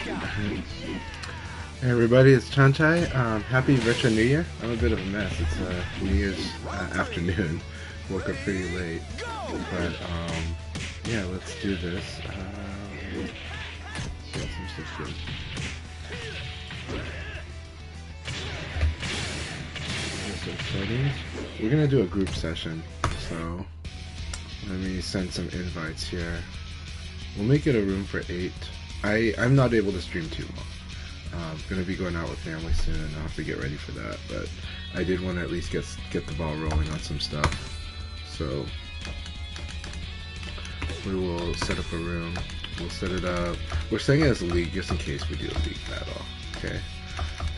Hey everybody, it's Chanchai. Happy Virtua New Year. I'm a bit of a mess. It's New Year's afternoon. Woke up pretty late. But yeah, let's do this. Get some stuff good. Settings. We're gonna do a group session, so let me send some invites here. We'll make it a room for 8. I'm not able to stream too long. I'm gonna be going out with family soon, and I'll have to get ready for that. But I did want to at least get the ball rolling on some stuff. So we will set up a room. We'll set it up. We're setting it as a league just in case we do a league battle. Okay.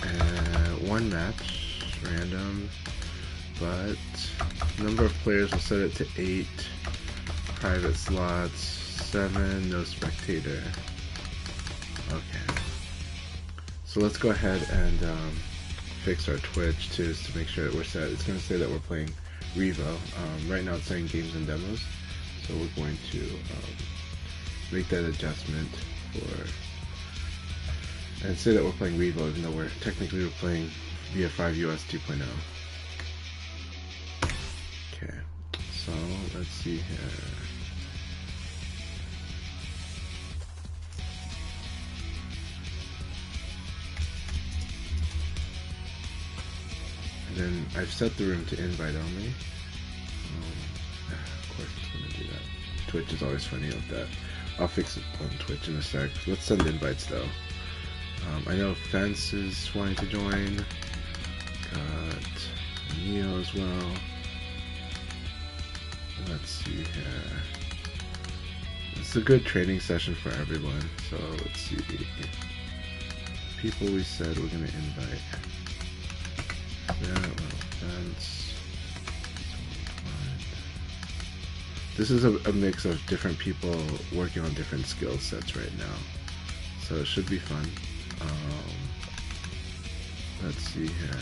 And 1 match, random. But number of players, we'll set it to 8. Private slots, 7. No spectator. Okay. So let's go ahead and fix our Twitch too, just to make sure that we're set. It's going to say that we're playing Revo. Right now it's saying games and demos, so we're going to make that adjustment and say that we're playing Revo, even though we're playing via 5 US 2.0. Okay, so let's see here. Then I've set the room to invite only. Of course it's going to do that. Twitch is always funny like that. I'll fix it on Twitch in a sec. Let's send invites though. I know Fence is wanting to join. Got Neo as well. Let's see here. It's a good training session for everyone. So let's see. People we said we're going to invite. This is a mix of different people working on different skill sets right now, so it should be fun. Let's see here.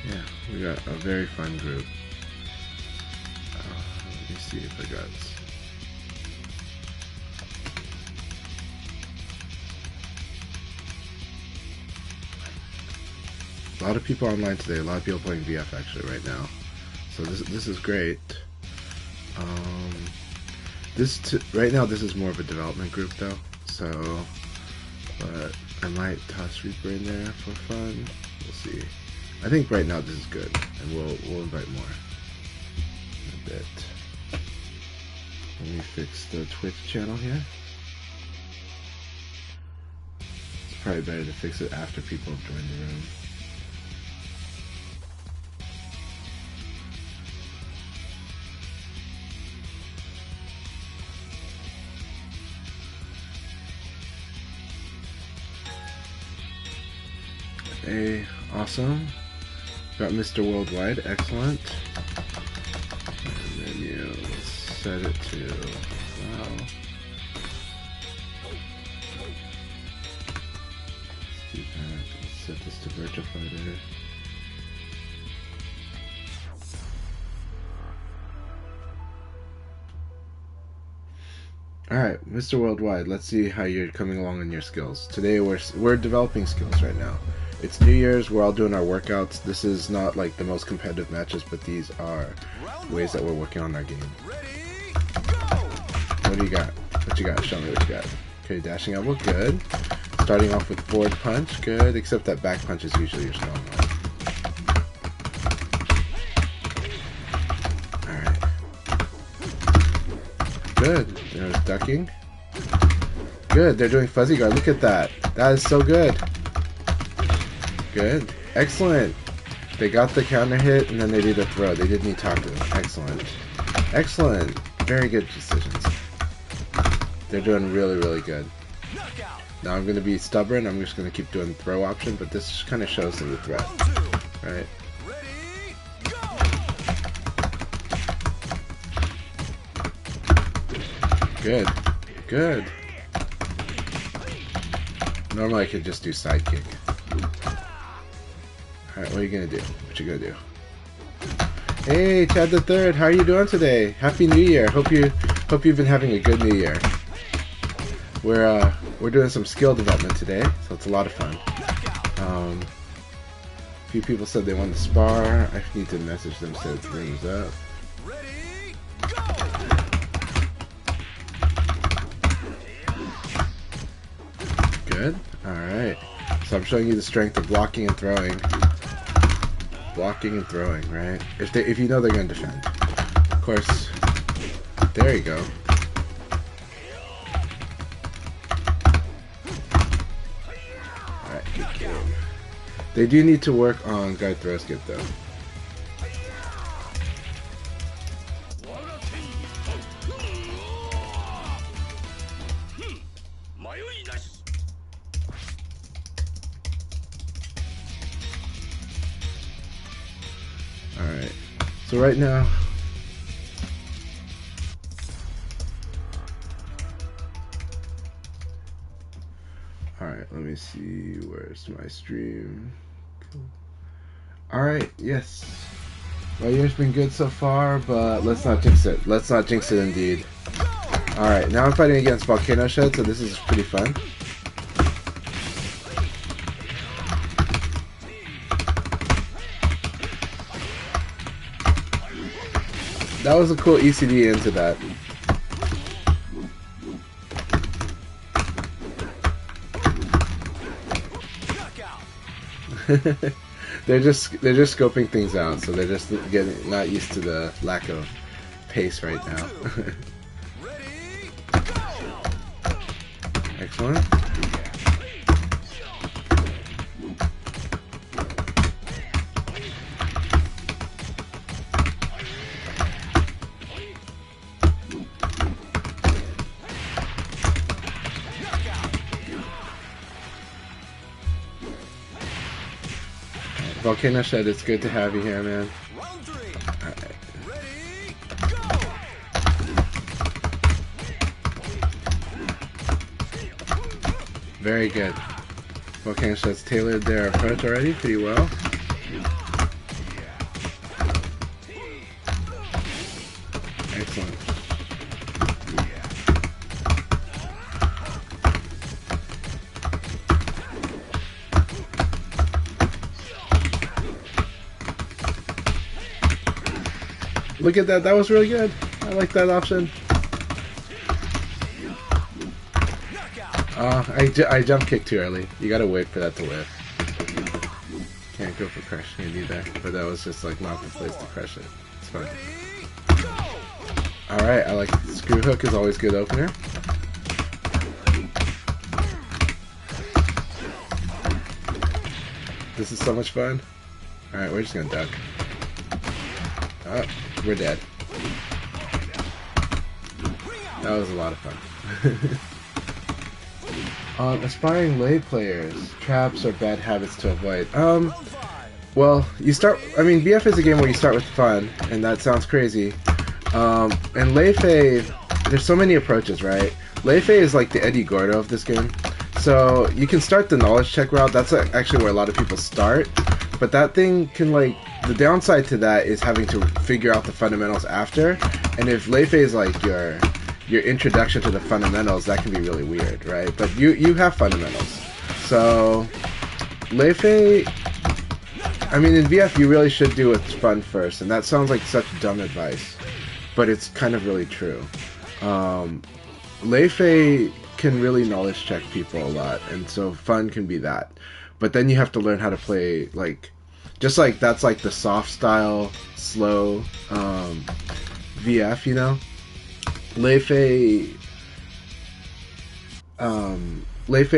Yeah, we got a very fun group. Let me see if I got. A lot of people online today. A lot of people playing VF actually right now. So this is great. Right now this is more of a development group though. So, but I might toss Reaper in there for fun. We'll see. I think right now this is good, and we'll invite more in a bit. Let me fix the Twitch channel here. It's probably better to fix it after people have joined the room. Hey, awesome. Got Mr. Worldwide, excellent. And then you set it to, wow. Let's do that. Let's set this to Virtua Fighter. Alright, Mr. Worldwide, let's see how you're coming along in your skills. Today we're developing skills right now. It's New Year's, we're all doing our workouts. This is not like the most competitive matches, but these are ways that we're working on our game. What do you got? What you got? Show me what you got. Okay, dashing elbow, good. Starting off with forward punch, good, except that back punch is usually your strong one. Alright. Good. There's ducking. Good, they're doing fuzzy guard. Look at that. That is so good. Good. Excellent. They got the counter hit and then they did a throw. They did Nitaku. Excellent. Excellent. Very good decisions. They're doing really, really good. Now I'm going to be stubborn. I'm just going to keep doing the throw option, but this kind of shows them the threat. Right? Good. Good. Normally I could just do side kick. Alright, what are you gonna do? What you gonna do? Hey, Chad the Third, how are you doing today? Happy New Year. Hope you've been having a good New Year. We're doing some skill development today, so it's a lot of fun. A few people said they want to spar. I need to message them so it rings up. Ready, go! Good. Alright. So I'm showing you the strength of blocking and throwing. Blocking and throwing, right? If you know they're going to defend. Of course. There you go. Alright, good game. They do need to work on guard throw skip though. Alright, so right now, alright, let me see, where's my stream? Cool. Alright, yes, my year's been good so far, but let's not jinx it. Let's not jinx it indeed. Alright, now I'm fighting against Volcano Shed, so this is pretty fun. That was a cool ECD into that. they're just scoping things out, so they're just getting not used to the lack of pace right now. Excellent. Volcano Shed, it's good to have you here, man. Alright. Very good. Volcano Shed's tailored their approach already pretty well. Excellent. Look at that, that was really good. I like that option. I jump kicked too early. You gotta wait for that to whiff. Can't go for crushing it either. But that was just like not the place to crush it. It's fun. Alright, I like screw hook is always good opener. This is so much fun. Alright, we're just gonna duck. Oh, we're dead. That was a lot of fun. Aspiring lay players, traps or bad habits to avoid. Well, you start. I mean, BF is a game where you start with fun, and that sounds crazy. And Leifei, there's so many approaches, right? Leifei is like the Eddie Gordo of this game. So you can start the knowledge check route. That's actually where a lot of people start. But that thing can like. The downside to that is having to figure out the fundamentals after, and if Leifei is like your introduction to the fundamentals, that can be really weird, right? But you have fundamentals, so Leifei. I mean, in VF you really should do what's fun first, and that sounds like such dumb advice, but it's kind of really true. Leifei can really knowledge check people a lot, and so fun can be that. But then you have to learn how to play like. Just like that's like the soft style, slow VF, you know. Leifei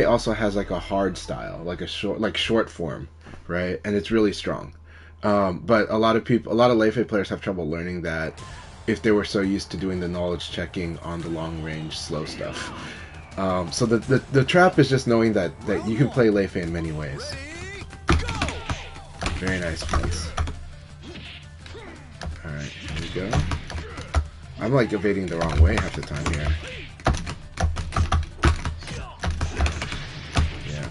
also has like a hard style, like a short form, right? And it's really strong. But a lot of Leifei players have trouble learning that if they were so used to doing the knowledge checking on the long range slow stuff. So the trap is just knowing that you can play Leifei in many ways. Very nice fence. Alright, here we go. I'm like evading the wrong way half the time here. Yeah.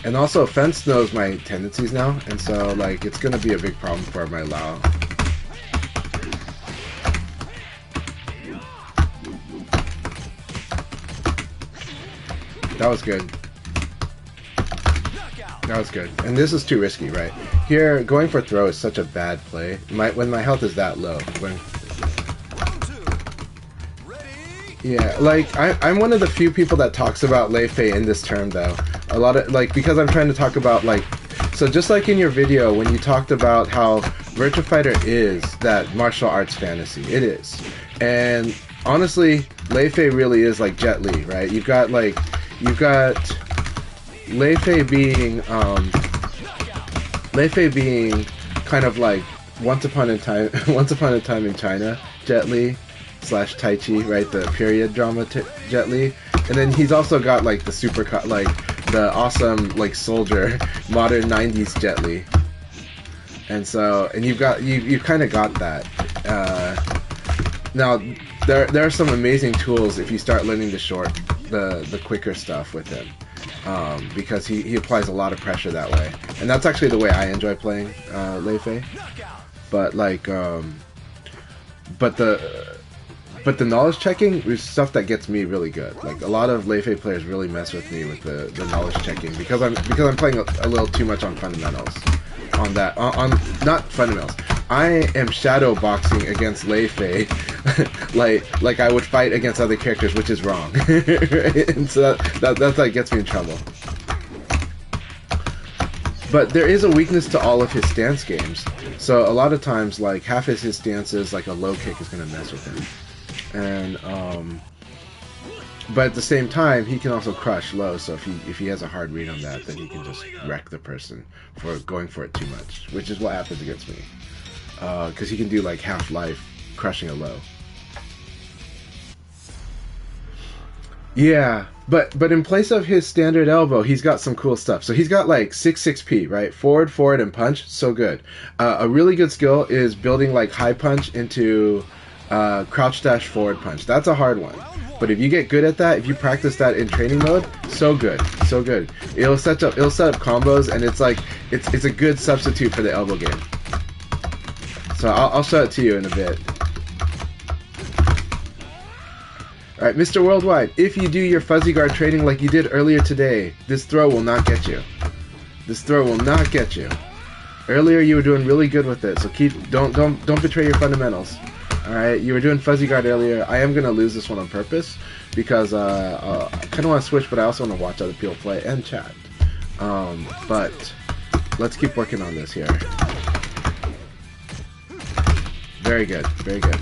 And also, Fence knows my tendencies now, and so like it's gonna be a big problem for my Lao. That was good. That was good. And this is too risky, right? Here, going for throw is such a bad play. When my health is that low. Yeah, like, I'm one of the few people that talks about Lei Fei in this term, though. A lot of, like, because I'm trying to talk about, like... So just like in your video, when you talked about how Virtua Fighter is that martial arts fantasy. It is. And, honestly, Lei Fei really is like Jet Li, right? You've got Lei Fei being kind of like Once Upon a Time in China, Jet Li / Tai Chi, right? The period drama Jet Li, and then he's also got like the the awesome like soldier modern '90s Jet Li, and so you've kind of got that. Now there are some amazing tools if you start learning the quicker stuff with him. Because he applies a lot of pressure that way, and that's actually the way I enjoy playing Lei Fei. But like, but the knowledge checking is stuff that gets me really good. Like a lot of Lei Fei players really mess with me with the knowledge checking because I'm playing a little too much on fundamentals. On not fundamentals. I am shadow boxing against Lei Fei like I would fight against other characters, which is wrong. And so that's like gets me in trouble. But there is a weakness to all of his stance games. So a lot of times, like half of his stances, like a low kick is gonna mess with him. And but at the same time, he can also crush low. So if he has a hard read on that, then he can just wreck the person for going for it too much, which is what happens against me. Because he can do like half-life crushing a low. Yeah, but in place of his standard elbow, he's got some cool stuff. So he's got like 6-6P, right? Forward, and punch. So good. A really good skill is building like high punch into crouch dash forward punch. That's a hard one. But if you get good at that, if you practice that in training mode, so good, so good. It'll set up combos, and it's like it's a good substitute for the elbow game. So I'll show it to you in a bit. Alright, Mr. Worldwide, if you do your fuzzy guard training like you did earlier today, this throw will not get you. This throw will not get you. Earlier you were doing really good with it, so don't betray your fundamentals. Alright, you were doing fuzzy guard earlier. I am going to lose this one on purpose because I kind of want to switch, but I also want to watch other people play and chat. But let's keep working on this here. Very good, very good.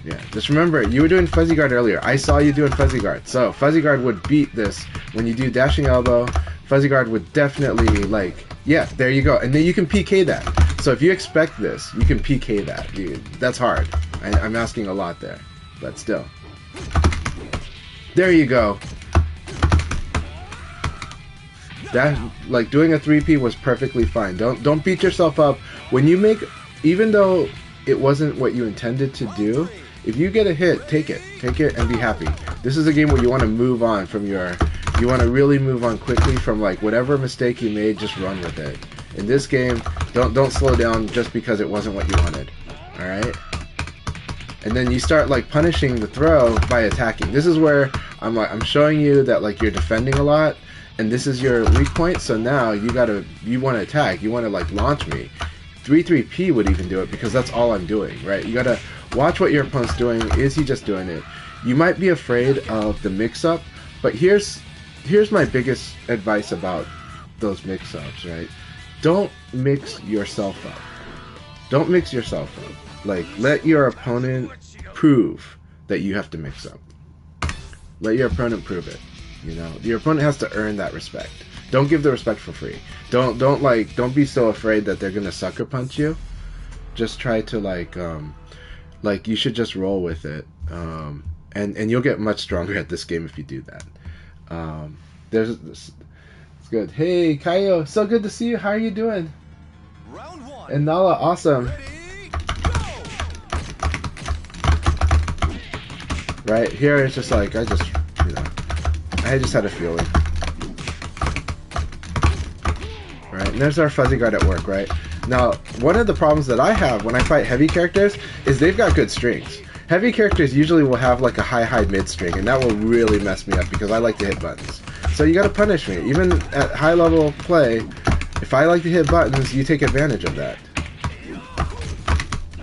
Yeah, just remember, you were doing fuzzy guard earlier. I saw you doing fuzzy guard. So, fuzzy guard would beat this. When you do dashing elbow, fuzzy guard would definitely, like, yeah, there you go. And then you can PK that. So if you expect this, you can PK that. Dude, that's hard. I'm asking a lot there. But still. There you go. That, like, doing a 3P was perfectly fine. Don't beat yourself up. When you make, even though it wasn't what you intended to do, if you get a hit, take it and be happy. This is a game where you want to move on from you want to really move on quickly from like whatever mistake you made, just run with it. In this game, don't slow down just because it wasn't what you wanted. Alright? And then you start like punishing the throw by attacking. This is where I'm showing you that like you're defending a lot and this is your weak point, so now you want to attack, you want to like launch me. 3-3P would even do it because that's all I'm doing, right? You gotta watch what your opponent's doing. Is he just doing it? You might be afraid of the mix-up, but here's my biggest advice about those mix-ups, right? Don't mix yourself up. Don't mix yourself up. Like, let your opponent prove that you have to mix up. Let your opponent prove it. You know, your opponent has to earn that respect. Don't give the respect for free. Don't be so afraid that they're gonna sucker punch you. Just try to like you should just roll with it. And you'll get much stronger at this game if you do that. It's good. Hey Kaio, so good to see you. How are you doing? Round one. And Nala, awesome. Ready, go. Right here, it's just like I just had a feeling. right? And there's our fuzzy guard at work, right? Now, one of the problems that I have when I fight heavy characters is they've got good strings. Heavy characters usually will have like a high mid string, and that will really mess me up because I like to hit buttons. So you gotta punish me. Even at high level play, if I like to hit buttons, you take advantage of that.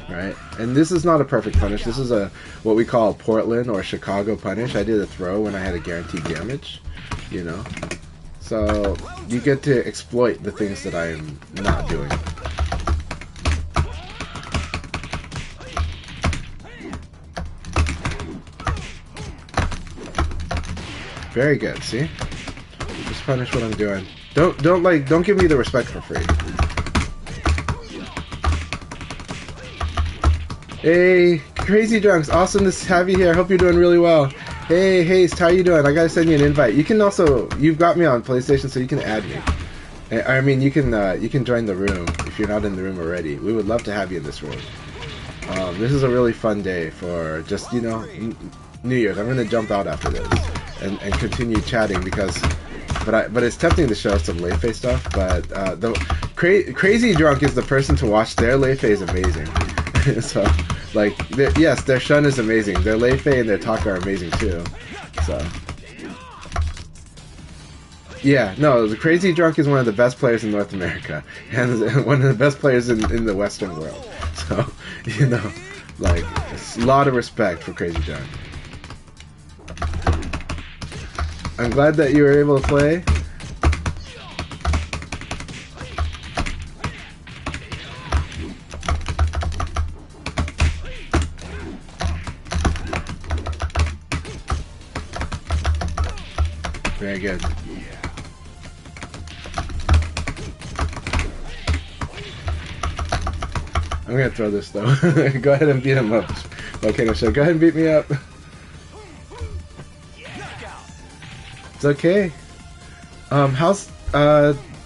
Right? And this is not a perfect punish. This is a what we call a Portland or Chicago punish. I did a throw when I had a guaranteed damage, you know. So you get to exploit the things that I'm not doing. Very good. See, just punish what I'm doing. Don't give me the respect for free. Hey, Crazy Drunks, awesome to have you here. I hope you're doing really well. Hey, Haste, how you doing? I gotta send you an invite. You can also, you've got me on PlayStation, so you can add me. I mean, you can join the room if you're not in the room already. We would love to have you in this room. This is a really fun day for just, you know, New Year's. I'm gonna jump out after this and continue chatting because, but it's tempting to show some Lei stuff. But the Crazy Drunk is the person to watch. Their Lei is amazing. So, like, yes, their Shun is amazing. Their Lei and their Taka are amazing too. So, yeah, no, the Crazy Drunk is one of the best players in North America and one of the best players in the Western world. So, you know, like, a lot of respect for Crazy Drunk. I'm glad that you were able to play. Very good. I'm gonna throw this though. Go ahead and beat him up. Okay, no, so go ahead and beat me up. It's okay.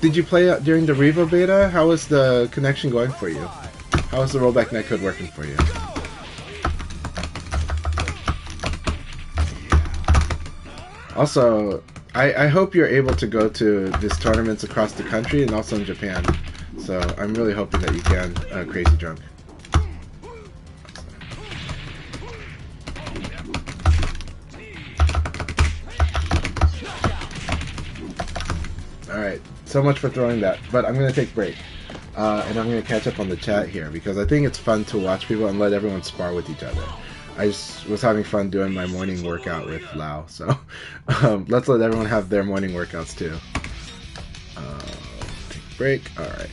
Did you play during the Revo beta? How was the connection going for you? How was the rollback netcode working for you? Also, I hope you're able to go to these tournaments across the country and also in Japan. So I'm really hoping that you can, Crazy Drunk. Alright, so much for throwing that. But I'm going to take a break. And I'm going to catch up on the chat here because I think it's fun to watch people and let everyone spar with each other. I just was having fun doing my morning workout with Lau, so let's let everyone have their morning workouts too. Take a break. Alright.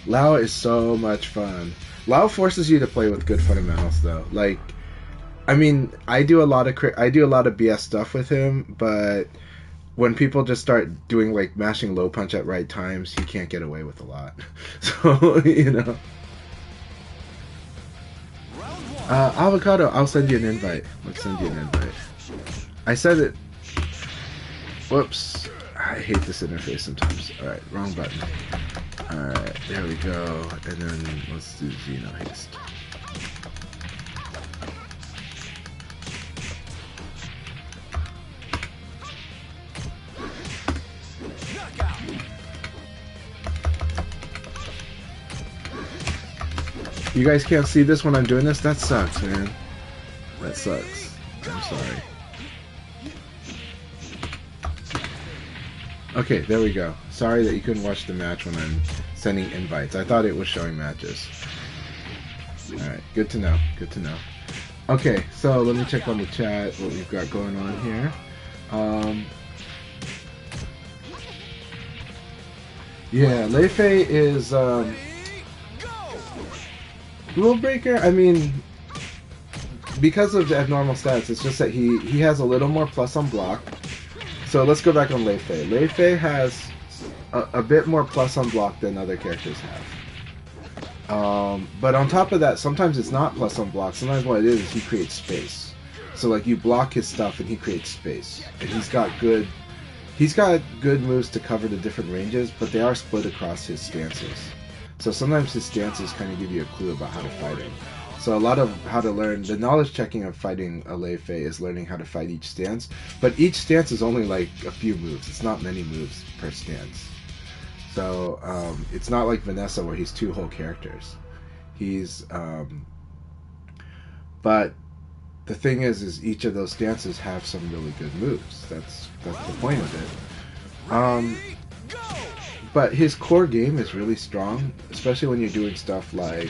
Lau is so much fun. Lau forces you to play with good fundamentals though. Like, I mean, I do a lot of BS stuff with him, but when people just start doing like mashing low punch at right times, he can't get away with a lot. So, you know. Avocado, I'll send you an invite. Let's send you an invite. I said it. Whoops. I hate this interface sometimes. Alright, wrong button. Alright, there we go. And then let's do Xeno Haste. You guys can't see this when I'm doing this? That sucks, man. That sucks. I'm sorry. Okay, there we go. Sorry that you couldn't watch the match when I'm sending invites. I thought it was showing matches. Alright, good to know. Good to know. Okay, so let me check on the chat what we've got going on here. Yeah, Lei is rule breaker. I mean, because of the abnormal stats, it's just that he has a little more plus on block. So let's go back on Lei. Lei has a bit more plus on block than other characters have. But on top of that, sometimes it's not plus on block. Sometimes what it is he creates space. So like you block his stuff and he creates space. And he's got good moves to cover the different ranges, but they are split across his stances. So sometimes his stances kind of give you a clue about how to fight him. So a lot of how to learn the knowledge checking of fighting a Lei Fei is learning how to fight each stance. But each stance is only like a few moves. It's not many moves per stance. So it's not like Vanessa where he's 2 whole characters. He's but the thing is each of those stances have some really good moves. That's the point of it. But his core game is really strong, especially when you're doing stuff like,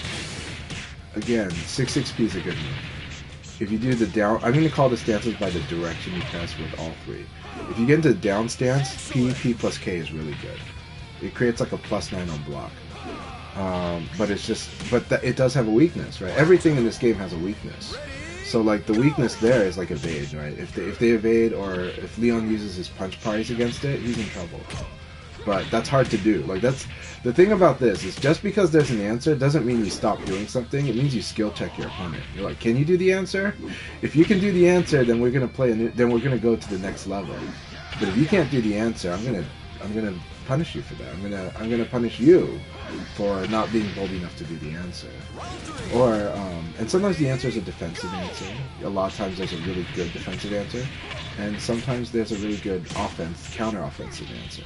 again, 6xp is a good move. If you do the down, I'm going to call the stances by the direction you press with all 3. If you get into the down stance, P plus K is really good. It creates like a +9 on block. But it's just, it does have a weakness, right? Everything in this game has a weakness. So like the weakness there is like evade, right? If they evade, or if Leon uses his punch parries against it, he's in trouble. But that's hard to do. Like that's the thing about this is just because there's an answer doesn't mean you stop doing something. It means you skill check your opponent. You're like, can you do the answer? If you can do the answer, then we're gonna then we're gonna go to the next level. But if you can't do the answer, I'm gonna punish you for that. I'm gonna punish you for not being bold enough to do the answer. Or and sometimes the answer is a defensive answer. A lot of times there's a really good defensive answer, and sometimes there's a really good counter-offensive answer.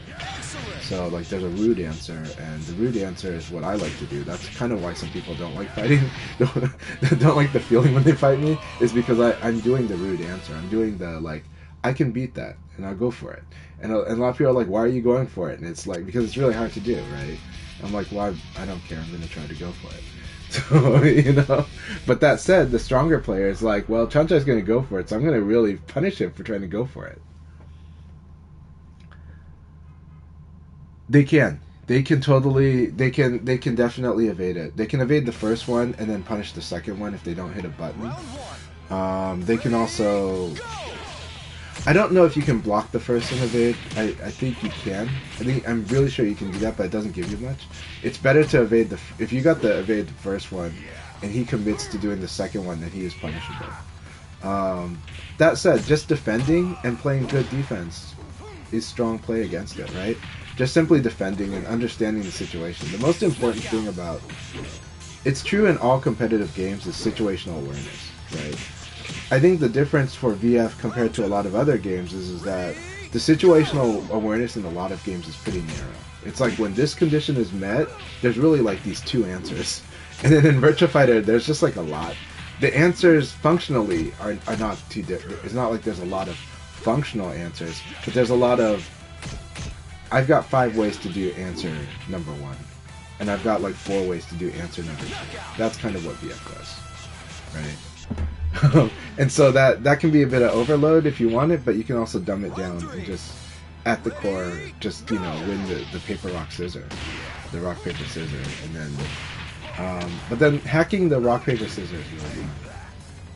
So like there's a rude answer, and the rude answer is what I like to do. That's kind of why some people don't like fighting, don't like the feeling when they fight me, is because I'm doing the rude answer. I'm doing the like, I can beat that, and I'll go for it. And a lot of people are like, why are you going for it? And it's like, because it's really hard to do, right? I'm like, well, I don't care. I'm going to try to go for it. So, you know. But that said, the stronger player is like, well, Chanchai's going to go for it, so I'm going to really punish him for trying to go for it. They can. They can definitely evade it. They can evade the first one and then punish the second one if they don't hit a button. They can also... I don't know if you can block the first and evade. I think you can. I'm really sure you can do that, but it doesn't give you much. It's better to evade if you got the evade the first one, and he commits to doing the second one, then he is punishable. That said, just defending and playing good defense is strong play against it, right? Just simply defending and understanding the situation. The most important thing about it's true in all competitive games is situational awareness, right? I think the difference for VF compared to a lot of other games is that the situational awareness in a lot of games is pretty narrow. It's like when this condition is met, there's really like these 2 answers. And then in Virtua Fighter, there's just like a lot. The answers functionally are not too different. It's not like there's a lot of functional answers, but there's a lot of, I've got 5 ways to do answer number 1. And I've got like 4 ways to do answer number 2. That's kind of what VF does, right? And so that can be a bit of overload if you want it, but you can also dumb it down and just at the core just, you know, win the paper rock scissors, the rock paper scissors, and then but then hacking the rock paper scissors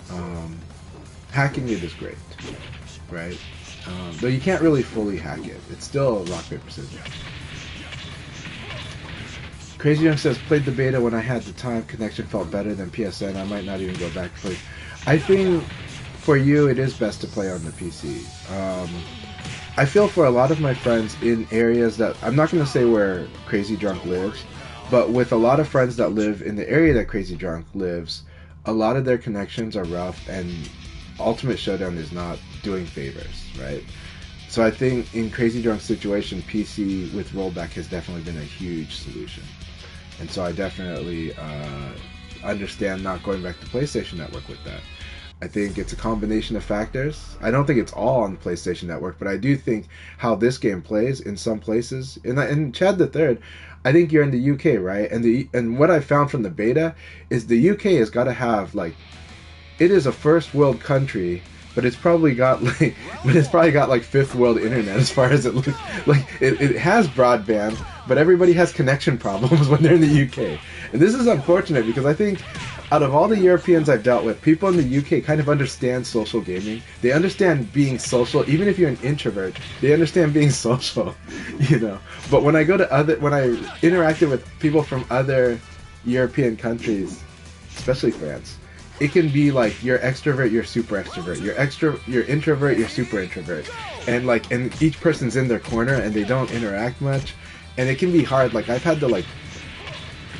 really, hacking it is great, right? Though you can't really fully hack it. It's still rock paper scissors. Crazy Young says, played the beta when I had the time. Connection felt better than PSN. I might not even go back to play. I think for you, it is best to play on the PC. I feel for a lot of my friends in areas that, I'm not going to say where Crazy Drunk lives, but with a lot of friends that live in the area that Crazy Drunk lives, a lot of their connections are rough, and Ultimate Showdown is not doing favors, right? So I think in Crazy Drunk's situation, PC with rollback has definitely been a huge solution. And so I definitely understand not going back to PlayStation Network with that. I think it's a combination of factors. I don't think it's all on the PlayStation Network, but I do think how this game plays in some places. And Chad the Third, I think you're in the UK, right? And what I found from the beta is the UK has got to have, like, it is a first world country, but it's probably got like fifth world internet as far as it looks. Like it has broadband, but everybody has connection problems when they're in the UK. And this is unfortunate because I think out of all the Europeans I've dealt with, people in the UK kind of understand social gaming. They understand being social, even if you're an introvert. They understand being social, you know. But when I interacted with people from other European countries, especially France, it can be like you're extrovert, you're super extrovert. You're introvert, you're super introvert. And each person's in their corner and they don't interact much. And it can be hard. Like I've had to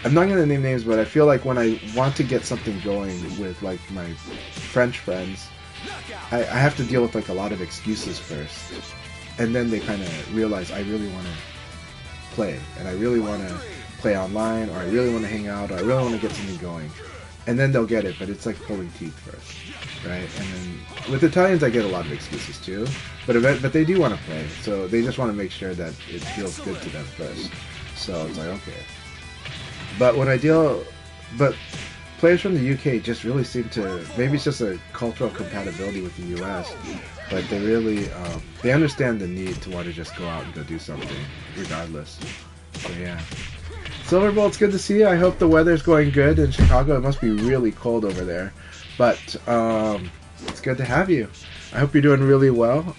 I'm not gonna name names, but I feel like when I want to get something going with like my French friends, I have to deal with like a lot of excuses first, and then they kind of realize I really want to play, and I really want to play online, or I really want to hang out, or I really want to get something going, and then they'll get it. But it's like pulling teeth first, right? And then with Italians, I get a lot of excuses too, but they do want to play, so they just want to make sure that it feels good to them first. So it's like, okay. But players from the UK just really seem to, maybe it's just a cultural compatibility with the US, but they really, they understand the need to want to just go out and go do something, regardless. So yeah. Silverbolt, it's good to see you. I hope the weather's going good in Chicago. It must be really cold over there. But, it's good to have you. I hope you're doing really well.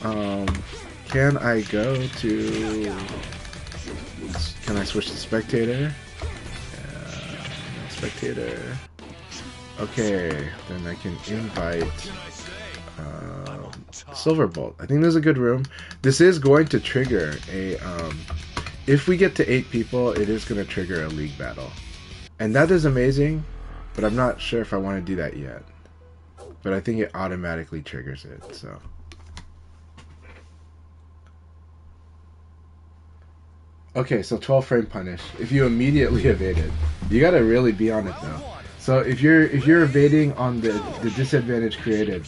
Can I go to... Can I switch to spectator? No spectator. Okay, then I can invite Silverbolt. I think there's a good room. This is going to trigger a... if we get to 8 people, it is going to trigger a league battle. And that is amazing, but I'm not sure if I want to do that yet. But I think it automatically triggers it, so... Okay, so 12 frame punish. If you immediately evade it, you gotta really be on it though. So if you're evading on the disadvantage created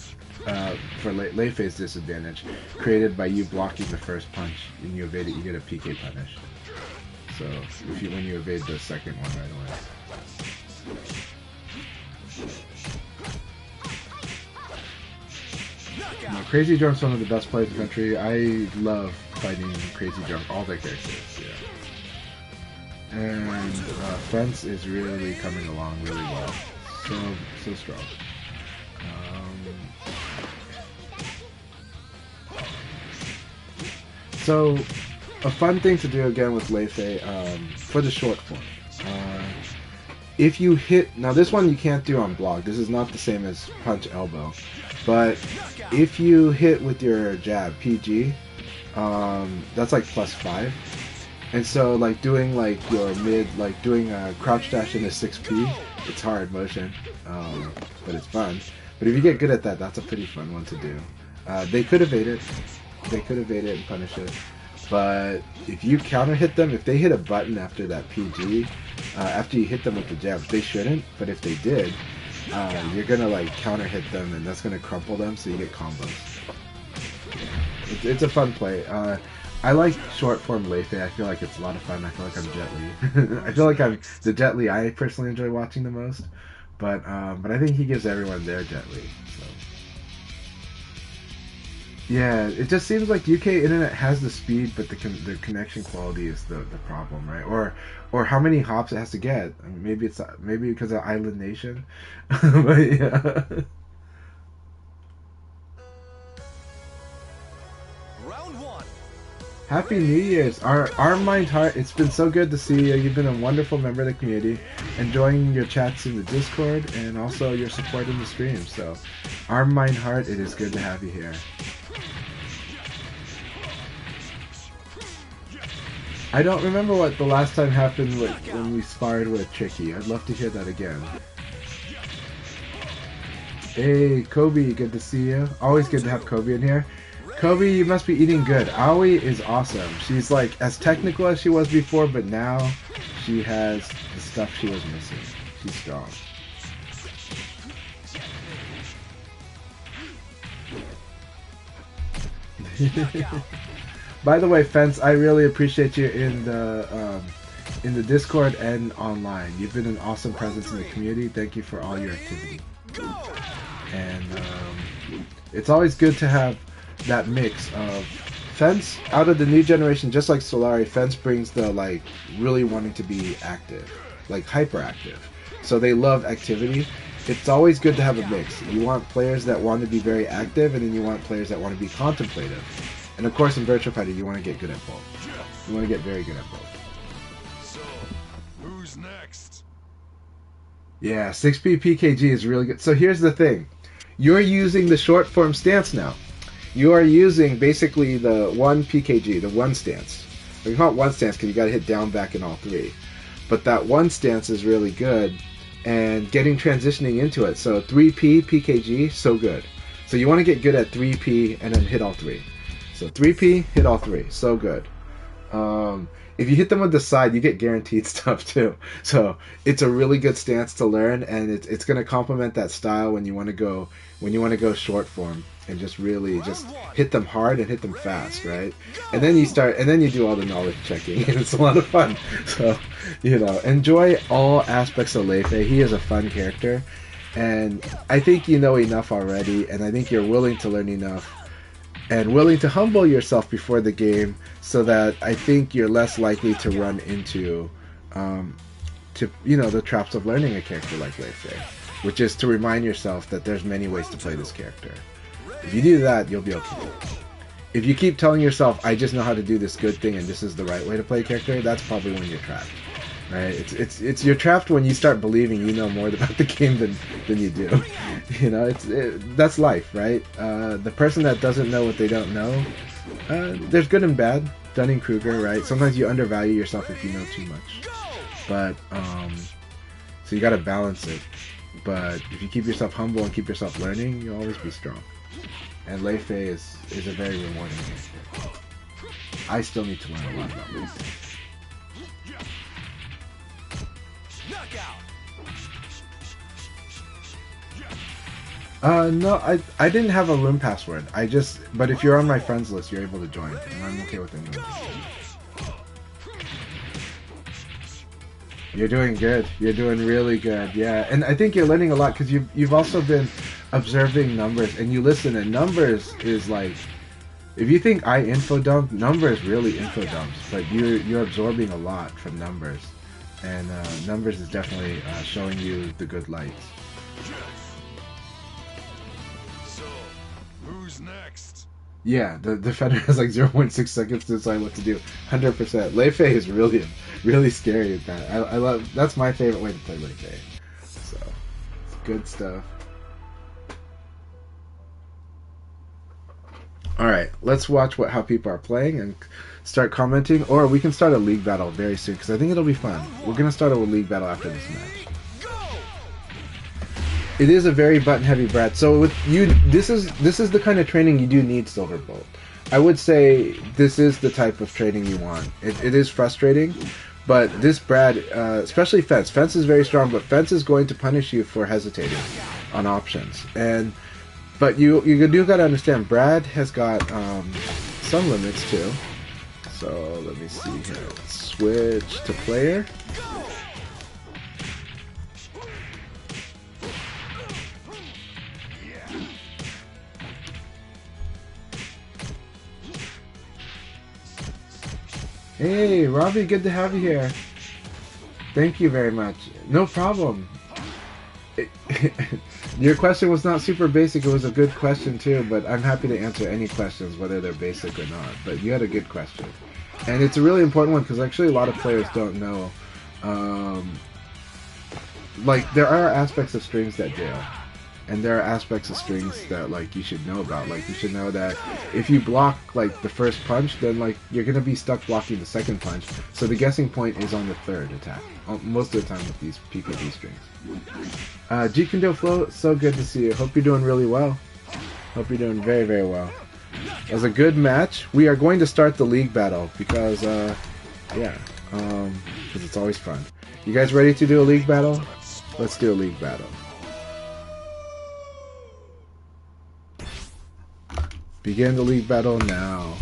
for late phase disadvantage created by you blocking the first punch and you evade it, you get a PK punish. So when you evade the second one right away. No, Crazy Drunk's one of the best players in the country. I love fighting Crazy Drunk, all their characters, yeah. And Fence is really coming along really well. So strong. So, a fun thing to do again with Leifei, for the short form. If you hit, now this one you can't do on block, this is not the same as punch elbow, but if you hit with your jab, PG, that's like +5, and so like doing like your mid, like doing a crouch dash into 6P, it's hard motion, but it's fun. But if you get good at that, that's a pretty fun one to do. They could evade it and punish it. But if you counter hit them, if they hit a button after that PG, after you hit them with the jab, they shouldn't, but if they did, you're gonna like counter hit them and that's gonna crumple them, so you get combos. It's a fun play. I like short form Leifei. I feel like it's a lot of fun. I feel like I'm Jet Li. I feel like I'm the Jet Li I personally enjoy watching the most. But I think he gives everyone their Jet Li. So. Yeah, it just seems like UK internet has the speed, but the connection quality is the problem, right? Or how many hops it has to get. I mean, maybe because of Island Nation, but yeah. Round 1. Happy New Year's, our mind heart. It's been so good to see you. You've been a wonderful member of the community, enjoying your chats in the Discord and also your support in the stream. So, our mind heart, it is good to have you here. I don't remember what the last time happened when we sparred with Tricky. I'd love to hear that again. Hey, Kobe, good to see you. Always good to have Kobe in here. Kobe, you must be eating good. Aoi is awesome. She's like as technical as she was before, but now she has the stuff she was missing. She's strong. By the way, Fence, I really appreciate you in the Discord and online. You've been an awesome presence in the community. Thank you for all your activity. And it's always good to have that mix of Fence out of the new generation. Just like Solari, Fence brings the like really wanting to be active, like hyperactive. So they love activity. It's always good to have a mix. You want players that want to be very active, and then you want players that want to be contemplative. And of course, in Virtua Fighter, you want to get good at both. You want to get very good at both. So, who's next? Yeah, 6P PKG is really good. So here's the thing. You're using the short form stance now. You are using basically the one PKG, the one stance. We call it one stance because you got to hit down, back, and all three. but that one stance is really good, and getting transitioning into it. So 3P, PKG, so good. So you want to get good at 3P and then hit all three. So 3P, hit all three, so good. If you hit them with the side, you get guaranteed stuff too. So it's a really good stance to learn, and it's going to complement that style when you want to go short form and just really just hit them hard and hit them fast, right? And then you do all the knowledge checking, and it's a lot of fun. So enjoy all aspects of Leifei. He is a fun character, and I think you know enough already, and I think you're willing to learn enough and willing to humble yourself before the game, so that I think you're less likely to run into the traps of learning a character like Leifei, which is to remind yourself that there's many ways to play this character. If you do that, you'll be okay. If you keep telling yourself, I just know how to do this good thing and this is the right way to play a character, that's probably when you're trapped. Right? You're trapped when you start believing you know more about the game than you do. That's life, right? The person that doesn't know what they don't know, there's good and bad. Dunning-Kruger, right? Sometimes you undervalue yourself if you know too much. But so you got to balance it. But if you keep yourself humble and keep yourself learning, you'll always be strong. And Leifei is a very rewarding character. I still need to learn a lot about Leifei. No, I didn't have a room password. But if you're on my friends list, you're able to join, and I'm okay with anyone. You're doing good. You're doing really good. Yeah, and I think you're learning a lot because you've also been observing numbers, and you listen. And numbers is like, if you think I info dump, numbers really info dumps, but you're absorbing a lot from numbers, and numbers is definitely showing you the good lights. Who's next? Yeah, the defender has like 0.6 seconds to decide what to do. 100%. Leifei is really scary at that. I love. That's my favorite way to play Leifei. So, it's good stuff. All right, let's watch how people are playing and start commenting, or we can start a league battle very soon because I think it'll be fun. We're gonna start a league battle after this match. It is a very button-heavy Brad. So with you, this is the kind of training you do need, Silverbolt. I would say this is the type of training you want. It is frustrating, but this Brad, especially Fence. Fence is very strong, but Fence is going to punish you for hesitating on options. But you do got to understand, Brad has got some limits too. So let me see here. Let's switch to player. Hey, Robbie, good to have you here. Thank you very much. No problem. Your question was not super basic. It was a good question too, but I'm happy to answer any questions, whether they're basic or not. But you had a good question. And it's a really important one because actually a lot of players don't know. Like, there are aspects of strings that do. And there are aspects of strings that, like, you should know about. Like, you should know that if you block, like, the first punch, then, like, you're going to be stuck blocking the second punch. So the guessing point is on the third attack. Most of the time with these PKD strings. G-Kendo Flow, so good to see you. Hope you're doing really well. Hope you're doing very, very well. It was a good match. We are going to start the league battle because, because it's always fun. You guys ready to do a league battle? Let's do a league battle. Begin the league battle now.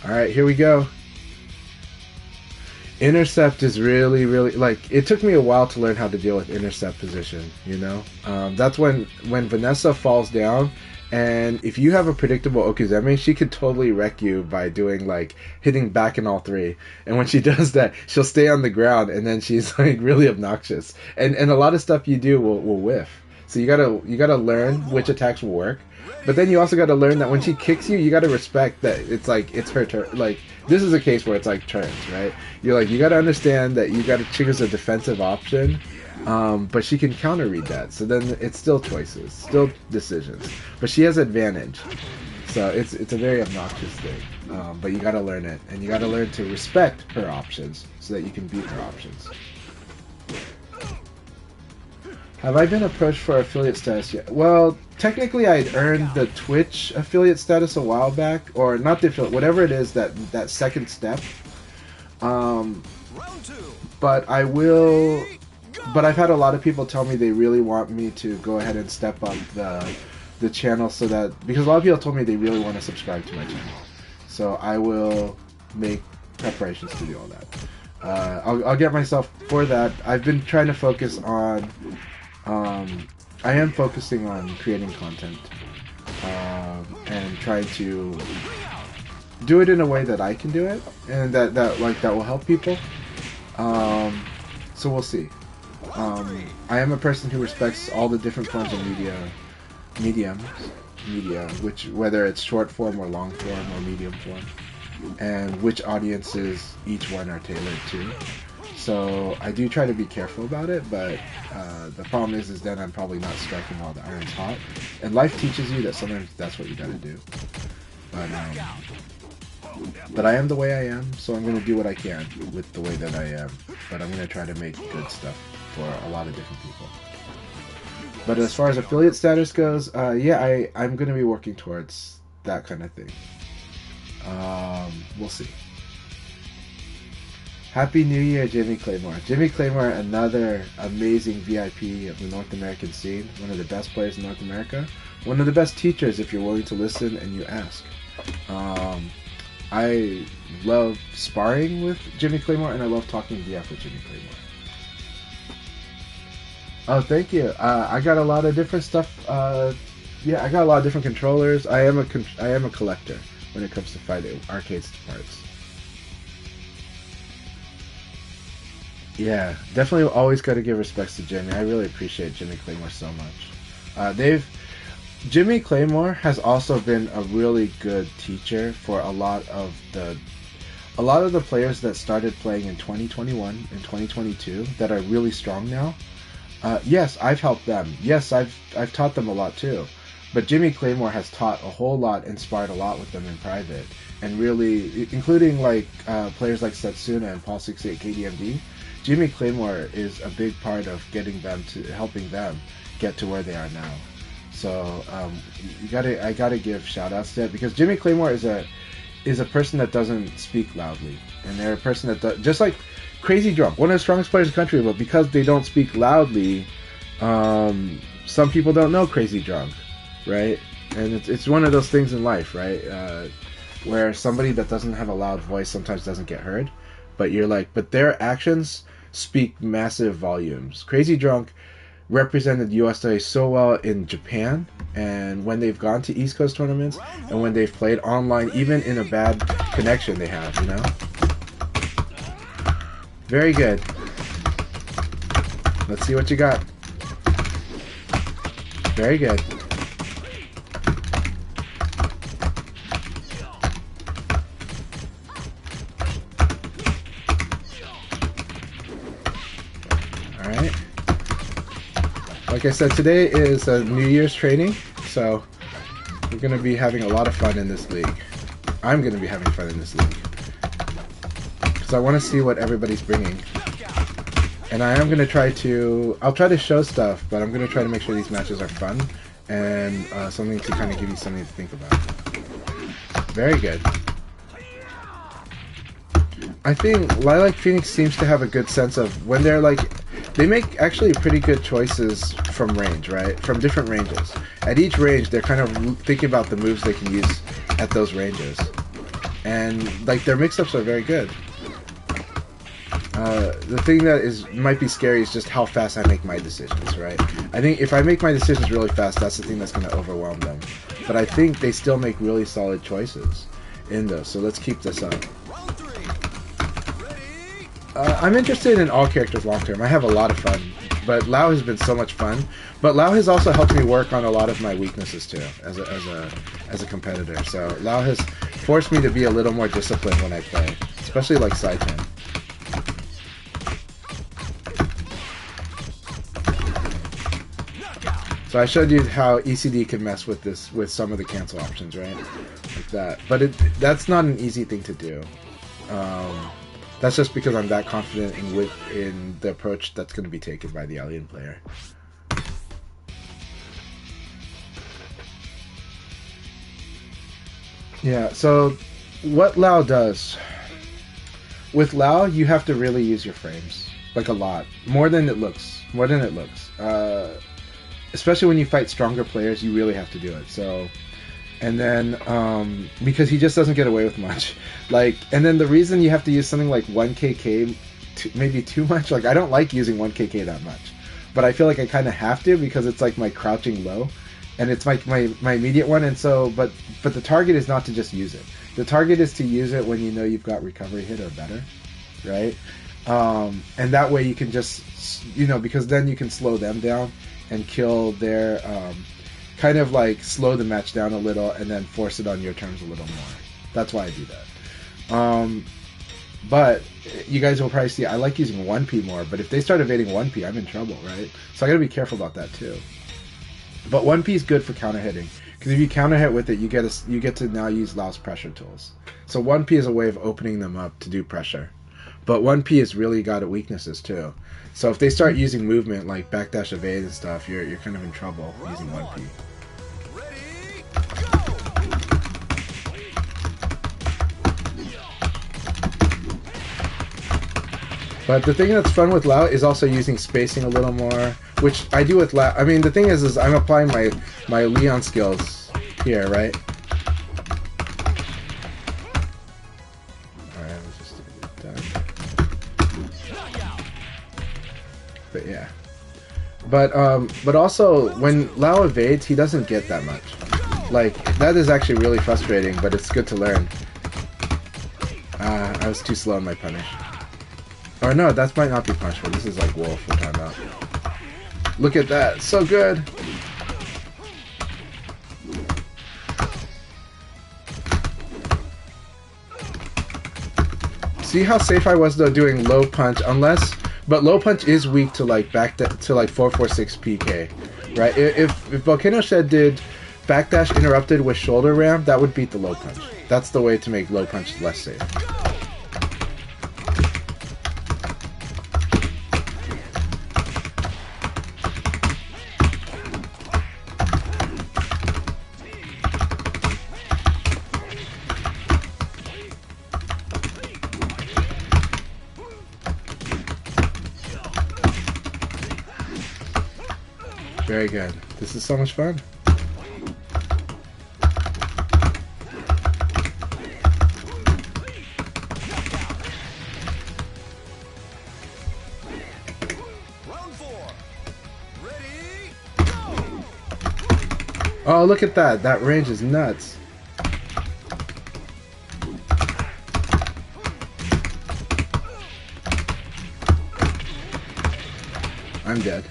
Alright, here we go. Intercept is really, like, it took me a while to learn how to deal with intercept position, you know? That's when Vanessa falls down, and if you have a predictable Okuzeme, she could totally wreck you by doing, like, hitting back in all three. And when she does that, she'll stay on the ground, and then she's, like, really obnoxious. And a lot of stuff you do will whiff. So you gotta learn which attacks will work. But then you also got to learn that when she kicks you, you got to respect that it's like it's her turn. Like, this is a case where it's like turns, right? You got to understand that you got to choose a defensive option, but she can counter read that. So then it's still choices, still decisions. But she has advantage, so it's a very obnoxious thing. But you gotta learn it, and you gotta learn to respect her options so that you can beat her options. Have I been approached for affiliate status yet? Well, technically I'd earned the Twitch affiliate status a while back, or not the affiliate, whatever it is, that second step. But I will... But I've had a lot of people tell me they really want me to go ahead and step up the channel so that... Because a lot of people told me they really want to subscribe to my channel. So I will make preparations to do all that. I'll get myself for that. I've been trying to focus on... I am focusing on creating content and trying to do it in a way that I can do it and that will help people. So we'll see. I am a person who respects all the different forms of media, which whether it's short form or long form or medium form, and which audiences each one are tailored to. So I do try to be careful about it, but the problem is then I'm probably not striking while the iron's hot. And life teaches you that sometimes that's what you gotta do. But I am the way I am, so I'm gonna do what I can with the way that I am. But I'm gonna try to make good stuff for a lot of different people. But as far as affiliate status goes, yeah, I'm gonna be working towards that kind of thing. We'll see. Happy New Year, Jimmy Claymore. Jimmy Claymore, another amazing VIP of the North American scene. One of the best players in North America. One of the best teachers if you're willing to listen and you ask. I love sparring with Jimmy Claymore, and I love talking VF with Jimmy Claymore. Oh, thank you. I got a lot of different stuff. Yeah, I got a lot of different controllers. I am a collector when it comes to fighting arcades parts. Yeah, definitely always got to give respects to Jimmy. I really appreciate Jimmy Claymore so much. Jimmy Claymore has also been a really good teacher for a lot of the players that started playing in 2021 and 2022 that are really strong now. Yes, I've helped them. Yes, I've taught them a lot too. But Jimmy Claymore has taught a whole lot, inspired a lot with them in private, and really, including like players like Setsuna and Paul 68 KDMD. Jimmy Claymore is a big part of helping them get to where they are now. So I gotta give shout outs to that, because Jimmy Claymore is a person that doesn't speak loudly, and they're a person that just like Crazy Drunk, one of the strongest players in the country, but because they don't speak loudly, some people don't know Crazy Drunk, right? And it's one of those things in life, right? Where somebody that doesn't have a loud voice sometimes doesn't get heard, but their actions speak massive volumes. Crazy Drunk represented USA so well in Japan, and when they've gone to East Coast tournaments, and when they've played online, even in a bad connection they have, you know? Very good. Let's see what you got. Very good. Alright. Like I said, today is a New Year's training, so we're going to be having a lot of fun in this league. I'm going to be having fun in this league. Because I want to see what everybody's bringing. And I am going to I'll try to show stuff, but I'm going to try to make sure these matches are fun and something to kind of give you something to think about. Very good. I think Lilac Phoenix seems to have a good sense of when they're like... They make actually pretty good choices from range, right? From different ranges. At each range, they're kind of thinking about the moves they can use at those ranges. And, like, their mix-ups are very good. The thing that might be scary is just how fast I make my decisions, right? I think if I make my decisions really fast, that's the thing that's going to overwhelm them. But I think they still make really solid choices in those, so let's keep this up. I'm interested in all characters long term. I have a lot of fun, but Lao has been so much fun. But Lao has also helped me work on a lot of my weaknesses too, as a competitor. So Lao has forced me to be a little more disciplined when I play, especially like Saitan. So I showed you how ECD can mess with some of the cancel options, right? Like that. But that's not an easy thing to do. That's just because I'm that confident in the approach that's going to be taken by the alien player. Yeah, so what Lao does... With Lao, you have to really use your frames. Like, a lot. More than it looks. Especially when you fight stronger players, you really have to do it. So... And then, because he just doesn't get away with much. Like, and then the reason you have to use something like 1kk, maybe too much, like, I don't like using 1kk that much. But I feel like I kind of have to, because it's like my crouching low. And it's my immediate one, and so, but the target is not to just use it. The target is to use it when you know you've got recovery hit or better, right? And that way you can just, because then you can slow them down and kill their... kind of like slow the match down a little and then force it on your terms a little more. That's why I do that. But you guys will probably see I like using 1P more, but if they start evading 1P, I'm in trouble, right? So I gotta be careful about that too. But 1P is good for counter hitting, because if you counter hit with it, you get to now use Lao's pressure tools. So 1P is a way of opening them up to do pressure. But 1P has really got weaknesses too. So if they start using movement like backdash evade and stuff, you're kind of in trouble using 1P. But the thing that's fun with Lao is also using spacing a little more, which I do with Lao. I mean, the thing is I'm applying my Leon skills here, right? Alright, let's just do it done. But yeah. But also, when Lao evades, he doesn't get that much. Like, that is actually really frustrating, but it's good to learn. I was too slow in my punish. Or no, that might not be punishable. This is like Wolf we're talking about. Look at that. So good. See how safe I was though doing low punch, but low punch is weak to like to like 446 PK, right? If Volcano Shed did backdash interrupted with shoulder ram, that would beat the low punch. That's the way to make low punch less safe. Very good. This is so much fun. Round 4. Ready, go! Oh, look at that. That range is nuts. I'm dead.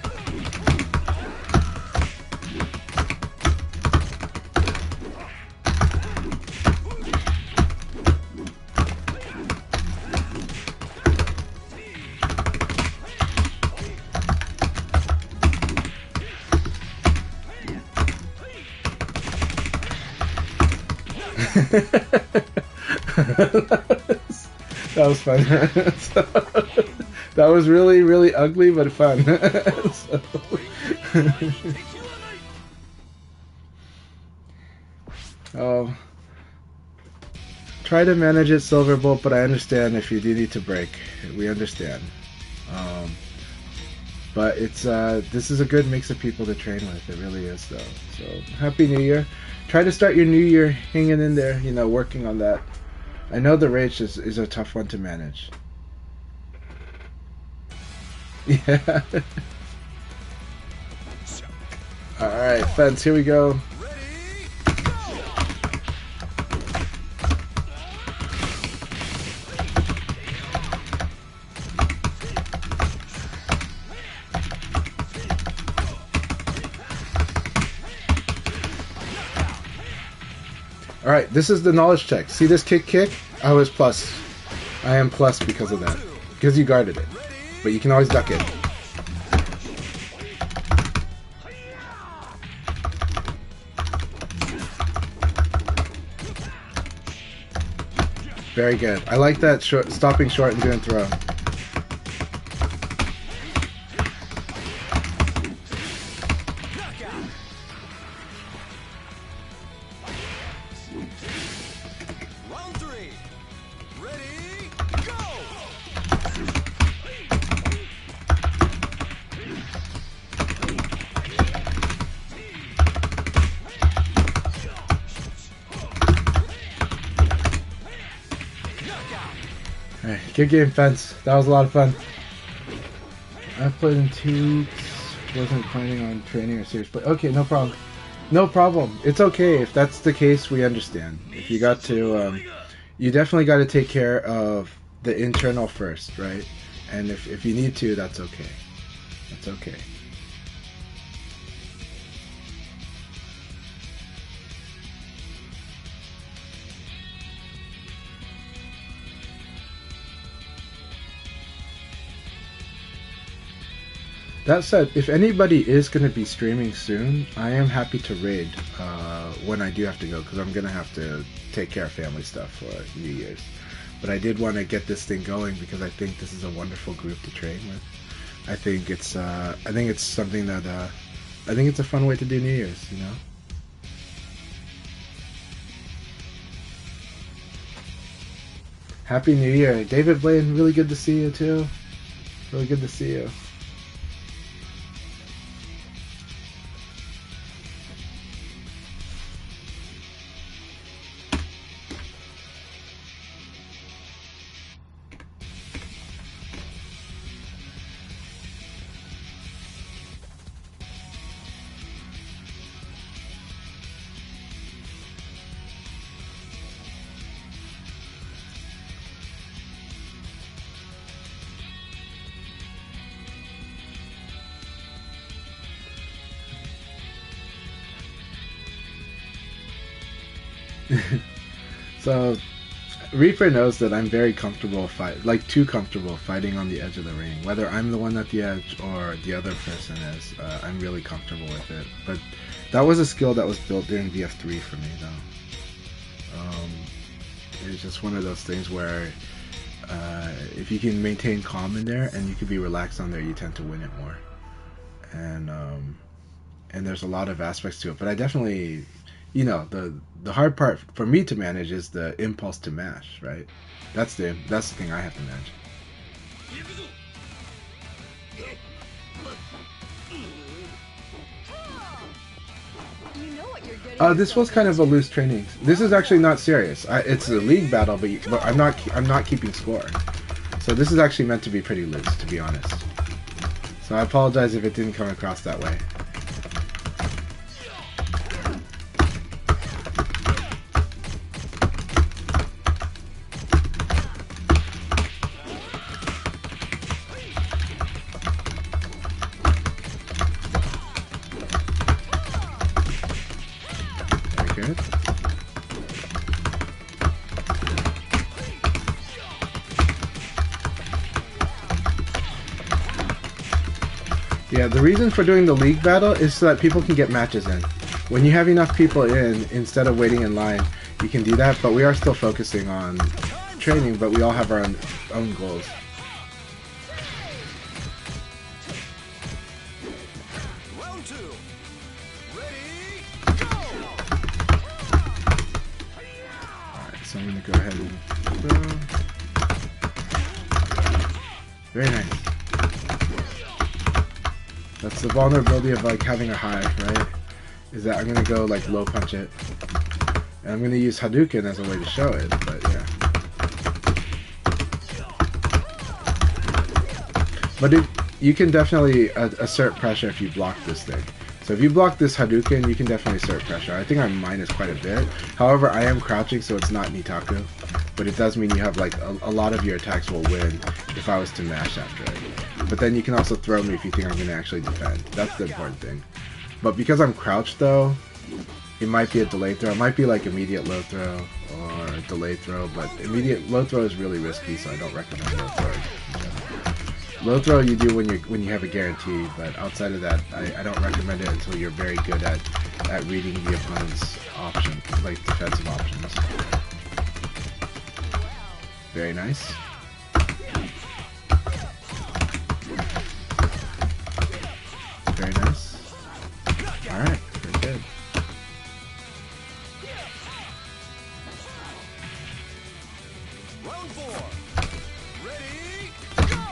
That was fun. That was really, really ugly, but fun. Oh, try to manage it, Silverbolt, but I understand if you do need to break. We understand. But it's this is a good mix of people to train with. It really is, though. So Happy New Year. Try to start your new year hanging in there, working on that. I know the rage is a tough one to manage. Yeah. Alright, Fence, here we go. Alright, this is the knowledge check. See this kick? I was plus. I am plus because of that. Because you guarded it. But you can always duck it. Very good. I like that stopping short and doing throw. Knockout. Round 3. Ready, go! Alright, good game, Fence. That was a lot of fun. I've played in 2 weeks. Wasn't planning on training or serious play. Okay, no problem. No problem. It's okay. If that's the case, we understand. If you got to, you definitely got to take care of the internal first, right? And if you need to, that's okay. That's okay. That said, if anybody is going to be streaming soon, I am happy to raid when I do have to go, because I'm going to have to take care of family stuff for New Year's. But I did want to get this thing going because I think this is a wonderful group to train with. I think it's something that I think it's a fun way to do New Year's, you know. Happy New Year, David Blaine. Really good to see you too. Really good to see you. So, Reaper knows that I'm very comfortable too comfortable fighting on the edge of the ring. Whether I'm the one at the edge or the other person is, I'm really comfortable with it. But that was a skill that was built during VF3 for me, though. It's just one of those things where if you can maintain calm in there and you can be relaxed on there, you tend to win it more. And there's a lot of aspects to it. But I definitely, you know, the hard part for me to manage is the impulse to mash, right? That's the thing I have to manage. This was kind of a loose training. This is actually not serious. It's a league battle, but I'm not keeping score. So this is actually meant to be pretty loose, to be honest. So I apologize if it didn't come across that way. Yeah, the reason for doing the league battle is so that people can get matches in. When you have enough people in, instead of waiting in line, you can do that, but we are still focusing on training, but we all have our own goals. Round 2. Ready, go! Alright, so I'm going to go ahead and throw. Very nice. That's the vulnerability of like having a high, right? Is that I'm gonna go like low punch it, and I'm gonna use Hadouken as a way to show it. But yeah, but you can definitely assert pressure if you block this thing. So if you block this Hadouken, you can definitely assert pressure. I think I minus quite a bit. However, I am crouching, so it's not Nitaku, but it does mean you have like a lot of your attacks will win if I was to mash after it. But then you can also throw me if you think I'm going to actually defend. That's the important thing. But because I'm crouched though, it might be a delayed throw. It might be like immediate low throw or a delayed throw, but immediate low throw is really risky, so I don't recommend low throw. Low throw you do when you have a guarantee, but outside of that, I don't recommend it until you're very good at reading the opponent's options, like defensive options. Very nice. Very nice. Alright, very good. Round 4. Ready, go!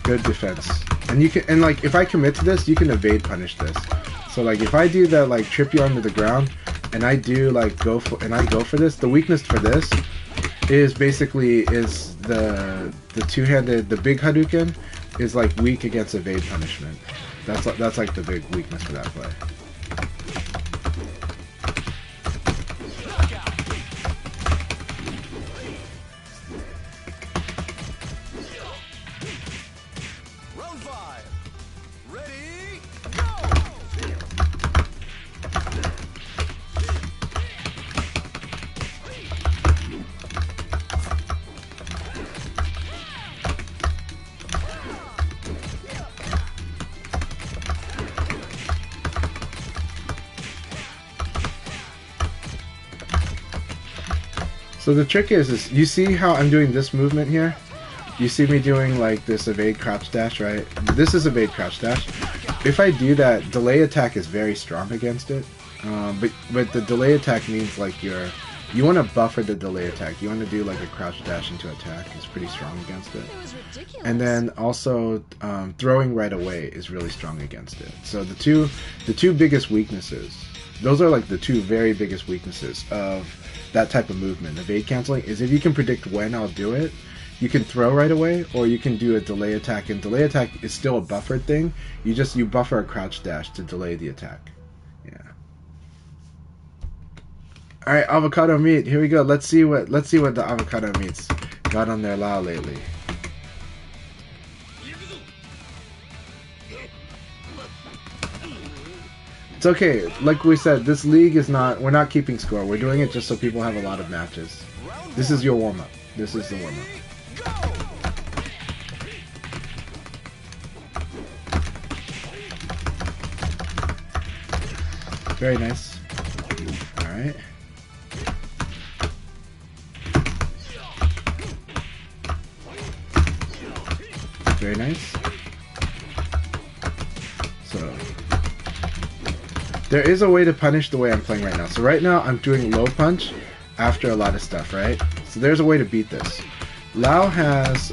Good defense. And you can, and like, if I commit to this, you can evade punish this. So like, if I do that, like, trip you onto the ground, and I do like go for this, the weakness for this is basically the two-handed, the big Hadouken is like weak against evade punishment. That's like the big weakness for that play. Round 5. Ready, So the trick is you see how I'm doing this movement here? You see me doing like this evade crouch dash, right? This is evade crouch dash. If I do that, delay attack is very strong against it. But the delay attack means like you want to buffer the delay attack. You want to do like a crouch dash into attack. It's pretty strong against it. And then also throwing right away is really strong against it. So the two biggest weaknesses, those are like the two very biggest weaknesses of that type of movement. Evade canceling is if you can predict when I'll do it, you can throw right away, or you can do a delay attack. And delay attack is still a buffered thing. You buffer a crouch dash to delay the attack. Yeah. All right, avocado meat. Here we go. Let's see what the avocado meats got on their Lao lately. It's okay. Like we said, this league is not. We're not keeping score. We're doing it just so people have a lot of matches. This is your warm up. This is the warm up. Very nice. All right. Very nice. So there is a way to punish the way I'm playing right now. So right now I'm doing low punch after a lot of stuff, right? So there's a way to beat this. Lao has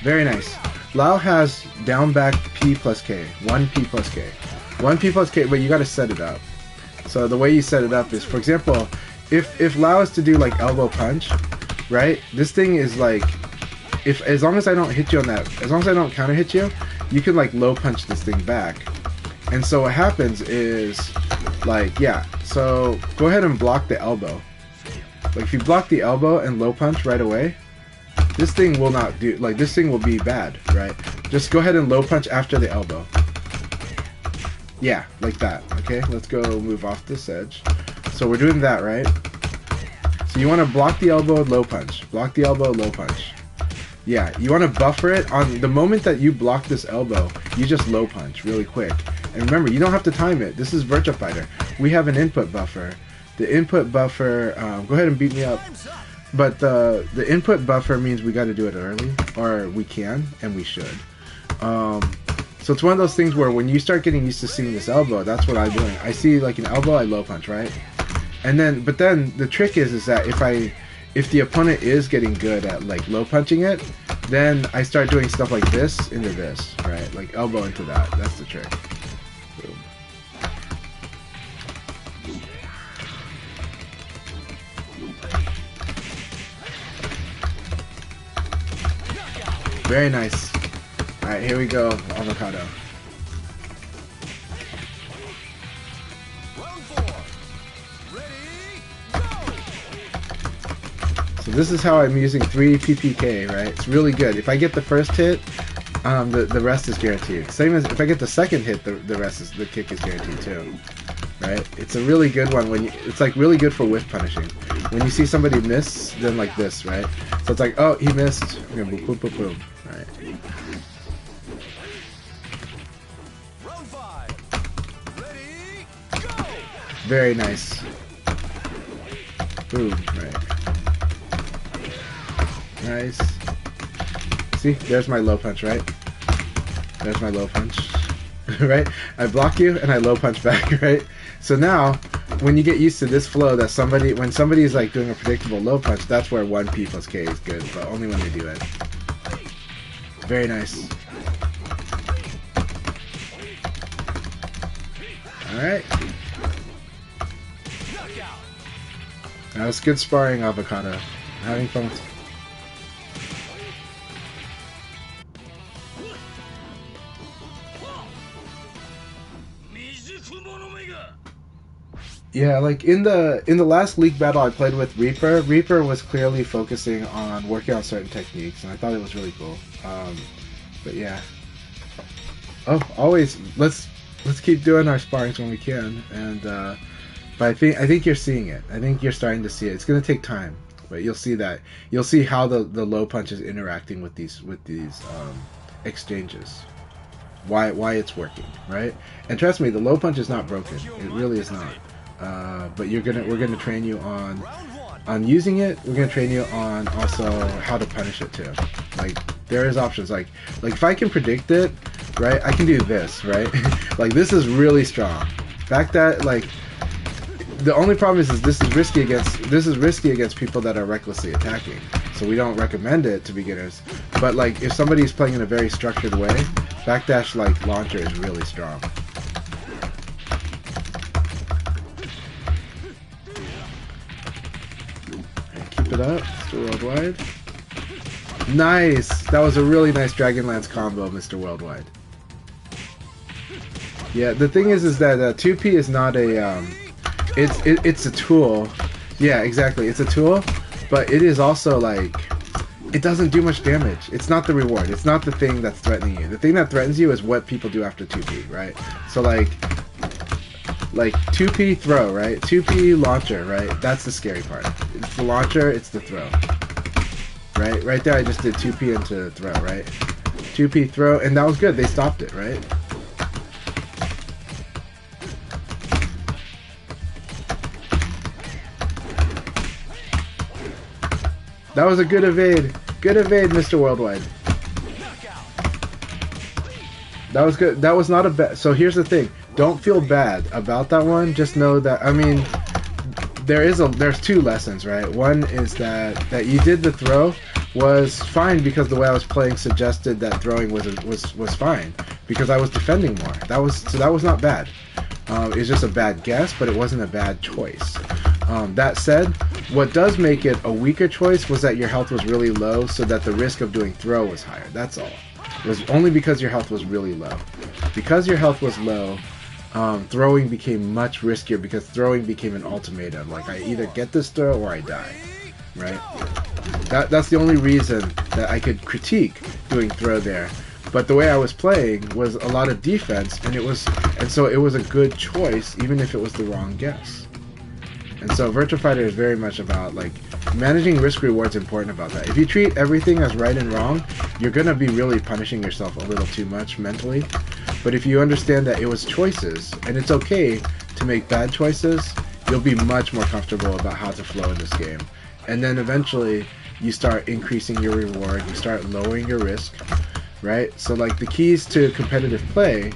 very nice. Lao has down back P plus K. 1 P plus K. 1 P plus K, but you gotta set it up. So the way you set it up is, for example, if Lao is to do like elbow punch, right? This thing is like, as long as I don't hit you on that, as long as I don't counter hit you, you can like low punch this thing back. And so what happens is, like, yeah, so go ahead and block the elbow. Like if you block the elbow and low punch right away, this thing will not do, like this thing will be bad, right? Just go ahead and low punch after the elbow. Yeah, like that, okay? Let's go move off this edge. So we're doing that, right? So you want to block the elbow, low punch. Block the elbow, low punch. Yeah, you want to buffer it. On the moment that you block this elbow, you just low punch really quick. And remember, you don't have to time it. This is Virtua Fighter. We have an input buffer. The input buffer, go ahead and beat me up. But the input buffer means we got to do it early, or we can, and we should. So it's one of those things where when you start getting used to seeing this elbow, that's what I'm doing. I see like an elbow, I low punch, right? And then, but then the trick is that if the opponent is getting good at like low punching it, then I start doing stuff like this into this, right? Like elbow into that. That's the trick. Boom. Very nice. Alright, here we go. Avocado. Round 4. Ready, go! So this is how I'm using 3 PPK, right? It's really good. If I get the first hit, the rest is guaranteed. Same as if I get the second hit, the kick is guaranteed too. Right? It's a really good one it's like really good for whiff punishing. When you see somebody miss, then like this, right? So it's like, oh, he missed. I'm gonna boom, boom, boom, boom. Right. Round Very nice. Boom, right. Nice. See, there's my low punch, right? There's my low punch. Right? I block you and I low punch back, right? So now, when you get used to this flow that when somebody's like doing a predictable low punch, that's where 1P plus K is good, but only when they do it. Very nice. Alright. That was good sparring, Avocado. Having fun with... Yeah, like in the last league battle I played with Reaper, Reaper was clearly focusing on working on certain techniques, and I thought it was really cool. But yeah. Oh, always let's keep doing our sparrings when we can, and but I think you're seeing it. I think you're starting to see it. It's gonna take time, but you'll see that. You'll see how the low punch is interacting with these exchanges. Why it's working, right? And trust me, the low punch is not broken. It really is not. But we're gonna train you on using it. We're gonna train you on also how to punish it too. Like there is options. Like if I can predict it, right? I can do this, right? Like this is really strong. Back that like. The only problem is this is risky against people that are recklessly attacking. So we don't recommend it to beginners. But like if somebody's playing in a very structured way, backdash like launcher is really strong. And keep it up, Mr. Worldwide. Nice! That was a really nice Dragonlance combo, Mr. Worldwide. Yeah, the thing is that 2P is not a it's a tool. Yeah, exactly. It's a tool, but it is also like it doesn't do much damage. It's not the reward. It's not the thing that's threatening you. The thing that threatens you is what people do after 2P, right? So like 2P throw, right? 2P launcher, right? That's the scary part. It's the launcher, it's the throw. Right? Right there I just did 2P into throw, right? 2P throw, and that was good. They stopped it, right? That was a good evade. Good evade, Mr. Worldwide. That was good. That was not a bad... So here's the thing. Don't feel bad about that one. Just know that, I mean, there's two lessons, right? One is that you did the throw was fine because the way I was playing suggested that throwing was fine because I was defending more. That was not bad. It's just a bad guess, but it wasn't a bad choice. That said, what does make it a weaker choice was that your health was really low, so that the risk of doing throw was higher. That's all. It was only because your health was really low. Because your health was low, throwing became much riskier because throwing became an ultimatum. Like, I either get this throw or I die. Right? That's the only reason that I could critique doing throw there. But the way I was playing was a lot of defense, and so it was a good choice, even if it was the wrong guess. And so Virtua Fighter is very much about like managing risk rewards. Important about that. If you treat everything as right and wrong, you're gonna be really punishing yourself a little too much mentally. But if you understand that it was choices, and it's okay to make bad choices, you'll be much more comfortable about how to flow in this game. And then eventually you start increasing your reward, you start lowering your risk, right? So like the keys to competitive play,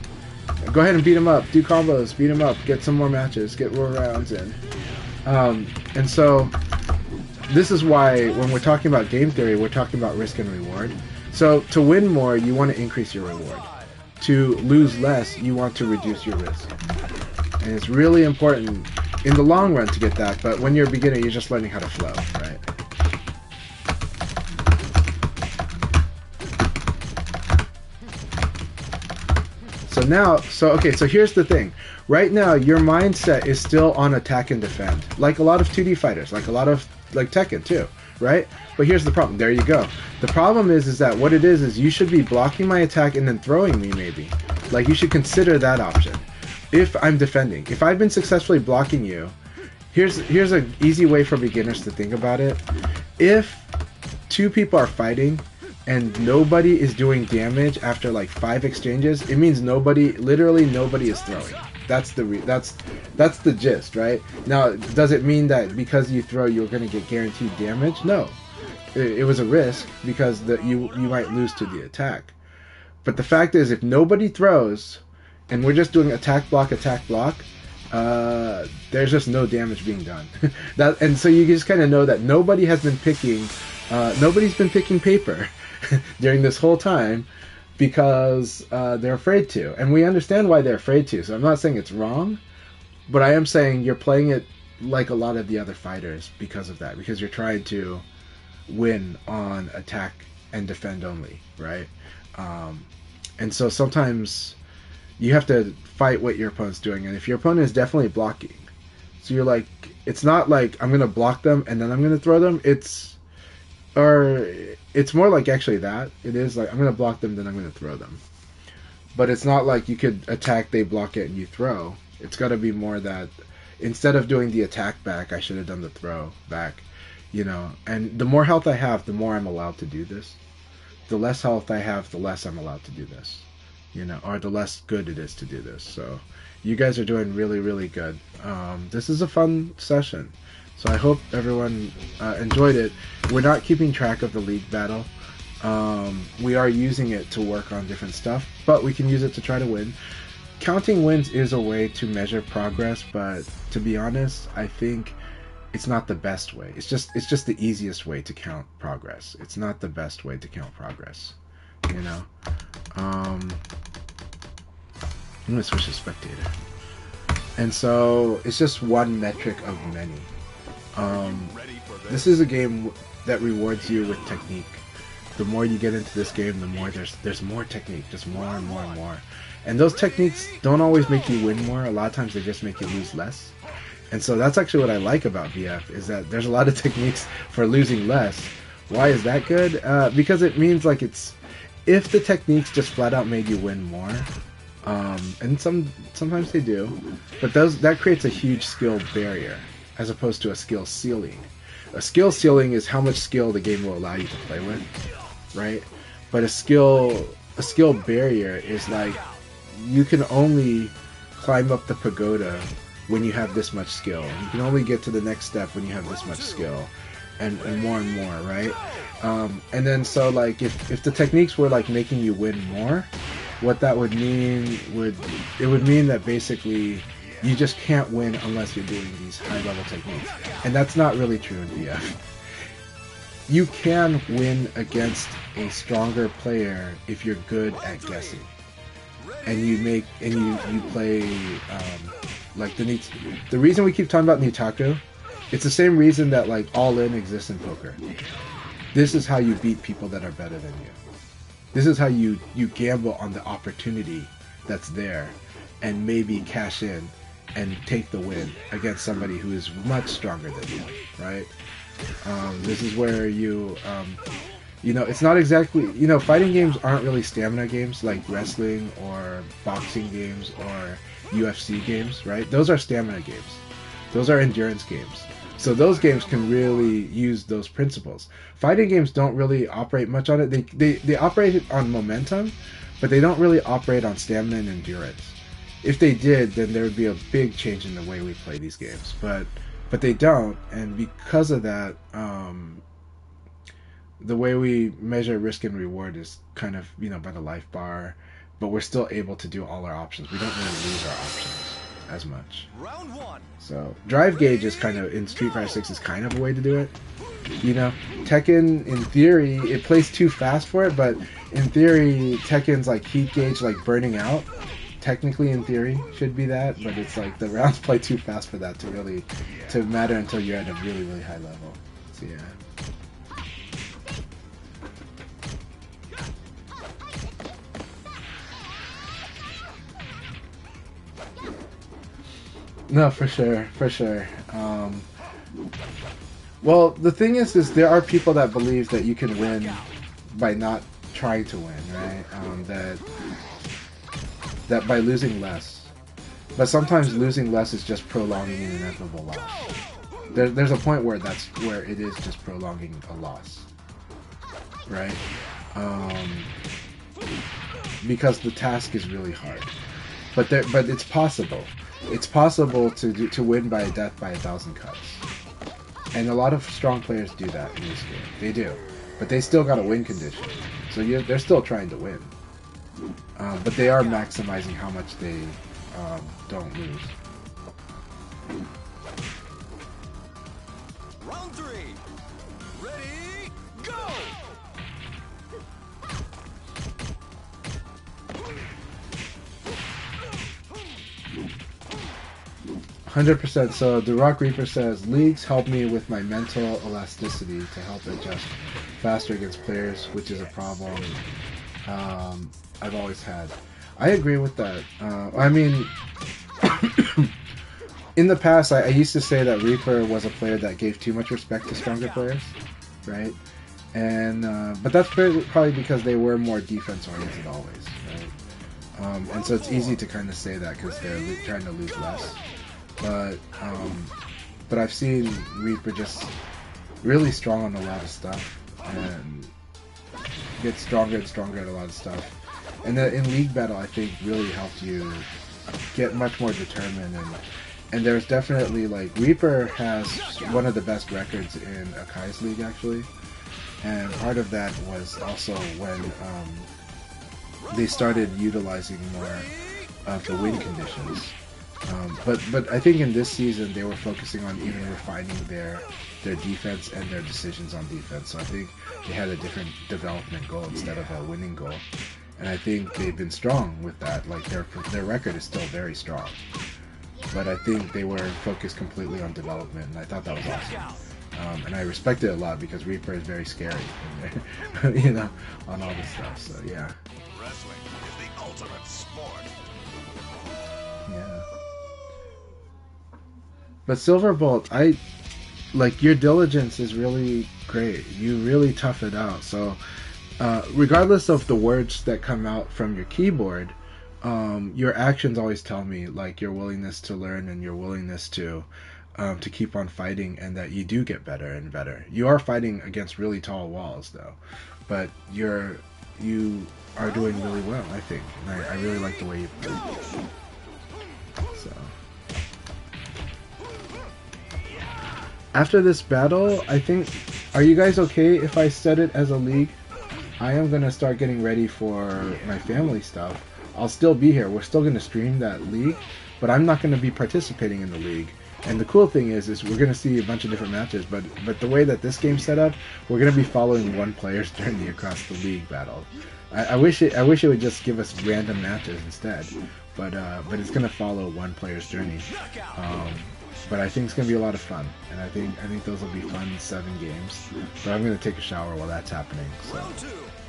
go ahead and beat them up, do combos, beat them up, get some more matches, get more rounds in. And so this is why when we're talking about game theory, we're talking about risk and reward. So to win more, you want to increase your reward. To lose less, you want to reduce your risk. And it's really important in the long run to get that, but when you're a beginner, you're just learning how to flow, right? So here's the thing. Right now, your mindset is still on attack and defend, like a lot of 2D fighters, like a lot of like Tekken too, right? But here's the problem. There you go. The problem is that what it is you should be blocking my attack and then throwing me maybe. Like you should consider that option. If I'm defending, if I've been successfully blocking you, here's an easy way for beginners to think about it. If two people are fighting and nobody is doing damage after like 5 exchanges, it means literally nobody is throwing, That's the gist, right? Now, does it mean that because you throw, you're going to get guaranteed damage? No, it was a risk because you might lose to the attack. But the fact is, if nobody throws, and we're just doing attack block, there's just no damage being done. And so you just kind of know that nobody's been picking paper during this whole time because they're afraid to, and we understand why they're afraid to. So I'm not saying it's wrong, but I am saying you're playing it like a lot of the other fighters because of that, because you're trying to win on attack and defend only, right? And so sometimes you have to fight what your opponent's doing, and if your opponent is definitely blocking, so you're like, it's not like I'm gonna block them and then I'm gonna throw them. It's more like actually that. It is like I'm gonna block them, then I'm gonna throw them. But it's not like you could attack, they block it, and you throw. It's got to be more that instead of doing the attack back, I should have done the throw back, you know. And the more health I have, the more I'm allowed to do this. The less health I have, the less I'm allowed to do this, you know, or the less good it is to do this. So you guys are doing really, really good. This is a fun session. So I hope everyone enjoyed it. We're not keeping track of the league battle. We are using it to work on different stuff, but we can use it to try to win. Counting wins is a way to measure progress, but to be honest, I think it's not the best way. It's just the easiest way to count progress. It's not the best way to count progress, you know. I'm gonna switch to spectator, and so it's just one metric of many. This is a game that rewards you with technique. The more you get into this game, the more there's more technique, just more and more and more. And those techniques don't always make you win more. A lot of times they just make you lose less. And so that's actually what I like about VF, is that there's a lot of techniques for losing less. Why is that good? Because it means like if the techniques just flat out made you win more, and sometimes they do, but that creates a huge skill barrier as opposed to a skill ceiling. A skill ceiling is how much skill the game will allow you to play with, right? But a skill barrier is like you can only climb up the pagoda when you have this much skill. You can only get to the next step when you have this much skill, and more, right? And then so like if the techniques were like making you win more, what that would mean would mean that basically you just can't win unless you're doing these high level techniques. And that's not really true in VF. You can win against a stronger player if you're good at guessing. And you play like the reason we keep talking about Nitaku, it's the same reason that like all-in exists in poker. This is how you beat people that are better than you. This is how you gamble on the opportunity that's there and maybe cash in and take the win against somebody who is much stronger than you, right? This is where you know, it's not exactly, you know, fighting games aren't really stamina games like wrestling or boxing games or UFC games, right? Those are stamina games. Those are endurance games. So those games can really use those principles. Fighting games don't really operate much on it. They operate on momentum, but they don't really operate on stamina and endurance. If they did, then there would be a big change in the way we play these games. But they don't, and because of that, the way we measure risk and reward is kind of, you know, by the life bar, but we're still able to do all our options. We don't really lose our options as much. Round one. So drive gauge is kind of, in Street Fighter 6 is kind of a way to do it. You know, Tekken, in theory, it plays too fast for it, but in theory, Tekken's like heat gauge, like burning out, technically in theory should be that, but it's like the rounds play too fast for that to matter until you're at a really, really high level. So yeah. No, for sure. Well, the thing is there are people that believe that you can win by not trying to win, right? That by losing less. But sometimes losing less is just prolonging an inevitable loss. There's a point where it is just prolonging a loss, right? Because the task is really hard. but it's possible. It's possible to win by a death by 1,000 cuts, and a lot of strong players do that in this game. They do, but they still got a win condition, so they're still trying to win. But they are maximizing how much they don't lose. Round 3. Ready, go! 100%. So the Rock Reaper says, leagues help me with my mental elasticity to help adjust faster against players, which is a problem I've always had. I agree with that. I mean, in the past, I used to say that Reaper was a player that gave too much respect to stronger players, right? And but that's probably because they were more defense oriented always, right? And so it's easy to kind of say that because they're trying to lose less. But I've seen Reaper just really strong on a lot of stuff and get stronger and stronger at a lot of stuff. And that in League Battle, I think really helped you get much more determined. And there's definitely, like, Reaper has one of the best records in Akai's League, actually. And part of that was also when they started utilizing more of the win conditions. But I think in this season they were focusing on even refining their defense and their decisions on defense. So I think they had a different development goal instead of a winning goal. And I think they've been strong with that. Like their record is still very strong. But I think they were focused completely on development, and I thought that was awesome. And I respect it a lot because Reaper is very scary, you know, on all this stuff. So yeah. Wrestling is the ultimate sport. Yeah. But Silverbolt, like your diligence is really great. You really tough it out. So regardless of the words that come out from your keyboard, your actions always tell me like your willingness to learn and your willingness to keep on fighting, and that you do get better and better. You are fighting against really tall walls though, but you are doing really well, I think. And I really like the way you play. So after this battle, I think, are you guys okay if I set it as a league? I am gonna start getting ready for my family stuff. I'll still be here. We're still gonna stream that league, but I'm not gonna be participating in the league. And the cool thing is we're gonna see a bunch of different matches. But the way that this game's set up, we're gonna be following one player's journey across the league battle. I wish it would just give us random matches instead. But it's gonna follow one player's journey. But I think it's gonna be a lot of fun, and I think those will be fun 7 games. But I'm gonna take a shower while that's happening. So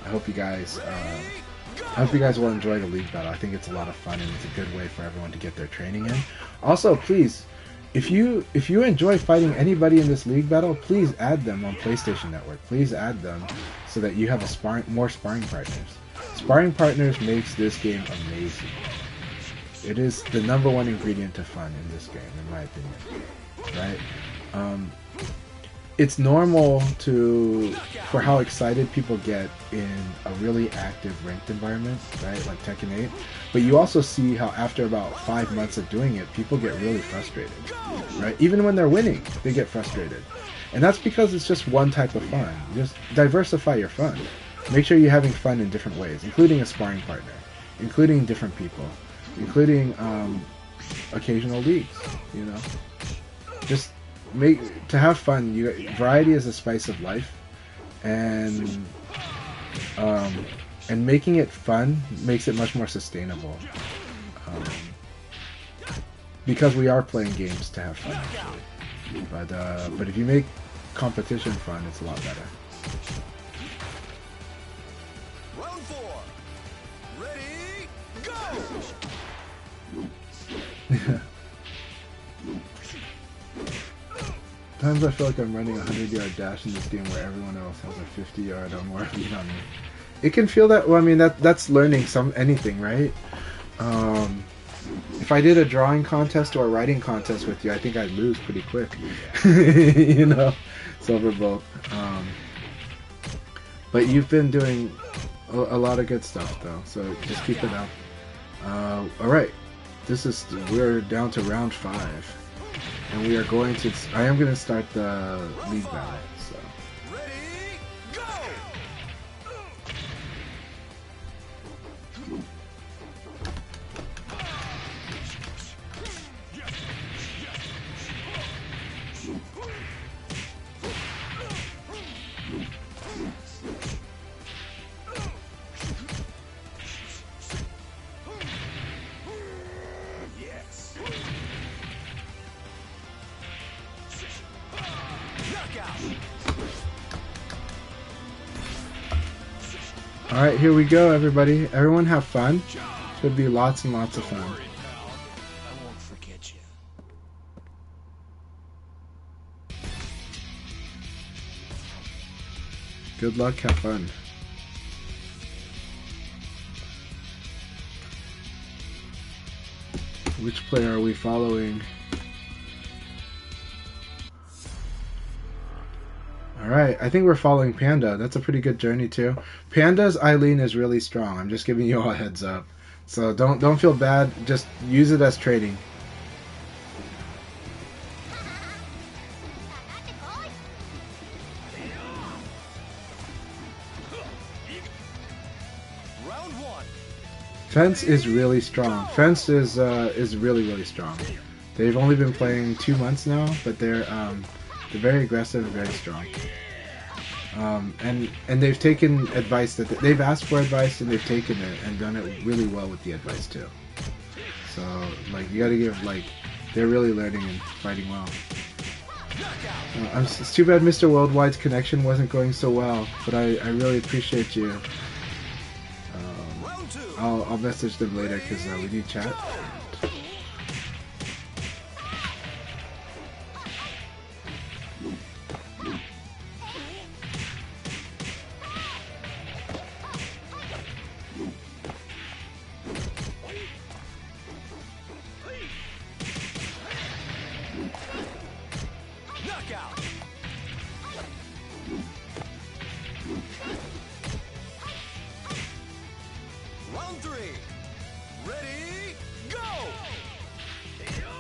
I hope you guys. I hope you guys will enjoy the league battle. I think it's a lot of fun, and it's a good way for everyone to get their training in. Also, please, if you enjoy fighting anybody in this league battle, please add them on PlayStation Network. Please add them so that you have more sparring partners. Sparring partners makes this game amazing. It is the #1 ingredient to fun in this game, in my opinion. Right? It's normal for how excited people get in a really active ranked environment, right, like Tekken 8. But you also see how after about 5 months of doing it, people get really frustrated, right? Even when they're winning, they get frustrated. And that's because it's just one type of fun. Just diversify your fun. Make sure you're having fun in different ways, including a sparring partner, including different people, including occasional leagues, you know? Just to have fun. Variety is the spice of life, and making it fun makes it much more sustainable. Because we are playing games to have fun, actually. But if you make competition fun, it's a lot better. Round 4. Ready, go! Times I feel like I'm running a 100-yard dash in this game where everyone else has a 50-yard or more lead on me. It can feel that. Well, I mean, that's learning anything, right? If I did a drawing contest or a writing contest with you, I think I'd lose pretty quick. You know, Silverbolt. But you've been doing a lot of good stuff, though. So just keep it up. All right. we're down to round 5, and we are going to. I am going to start the league battle. So. Ready, go! Yes. Knockout. All right, here we go, everybody. Everyone have fun. Should be lots and lots of fun. I won't forget you. Good luck, have fun. Which player are we following? Alright, I think we're following Panda. That's a pretty good journey too. Panda's Eileen is really strong. I'm just giving you all a heads up. So don't feel bad. Just use it as trading. Round 1. Fence is really strong. Fence is really strong. They've only been playing 2 months now, but they're very aggressive and very strong. And they've taken advice that they've asked for advice, and they've taken it and done it really well with the advice too. So like you got to give they're really learning and fighting well. It's too bad Mr. Worldwide's connection wasn't going so well, but I really appreciate you. Round 2. I'll message them later because we need chat. Knockout. Round 3. Ready, go! Knockout.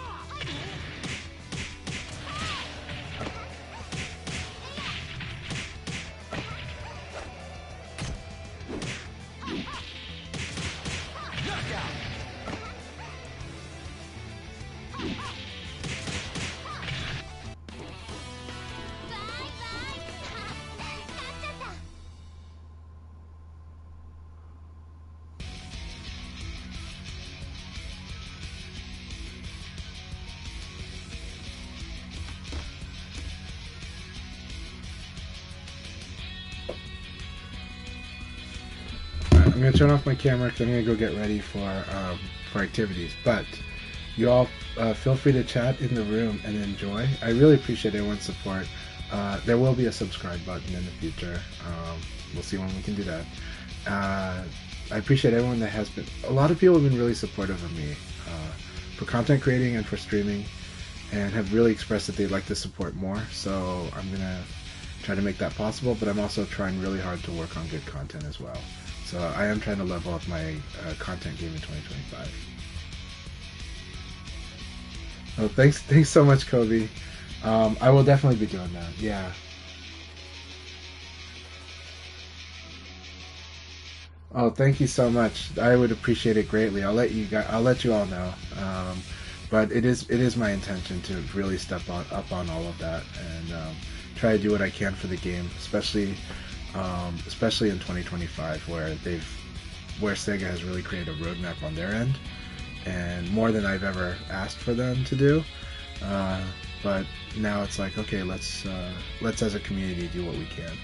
I'm gonna turn off my camera because I'm gonna go get ready for activities. But you all feel free to chat in the room and enjoy. I really appreciate everyone's support. There will be a subscribe button in the future. We'll see when we can do that. I appreciate everyone that has been. A lot of people have been really supportive of me for content creating and for streaming, and have really expressed that they'd like to support more. So I'm gonna try to make that possible. But I'm also trying really hard to work on good content as well. So I am trying to level up my content game in 2025. Oh, thanks so much, Kobe. I will definitely be doing that. Yeah. Oh, thank you so much. I would appreciate it greatly. I'll let you all know. But it is my intention to really step up on all of that and try to do what I can for the game, especially in 2025, where Sega has really created a roadmap on their end, and more than I've ever asked for them to do. But now it's like, okay, let's as a community do what we can.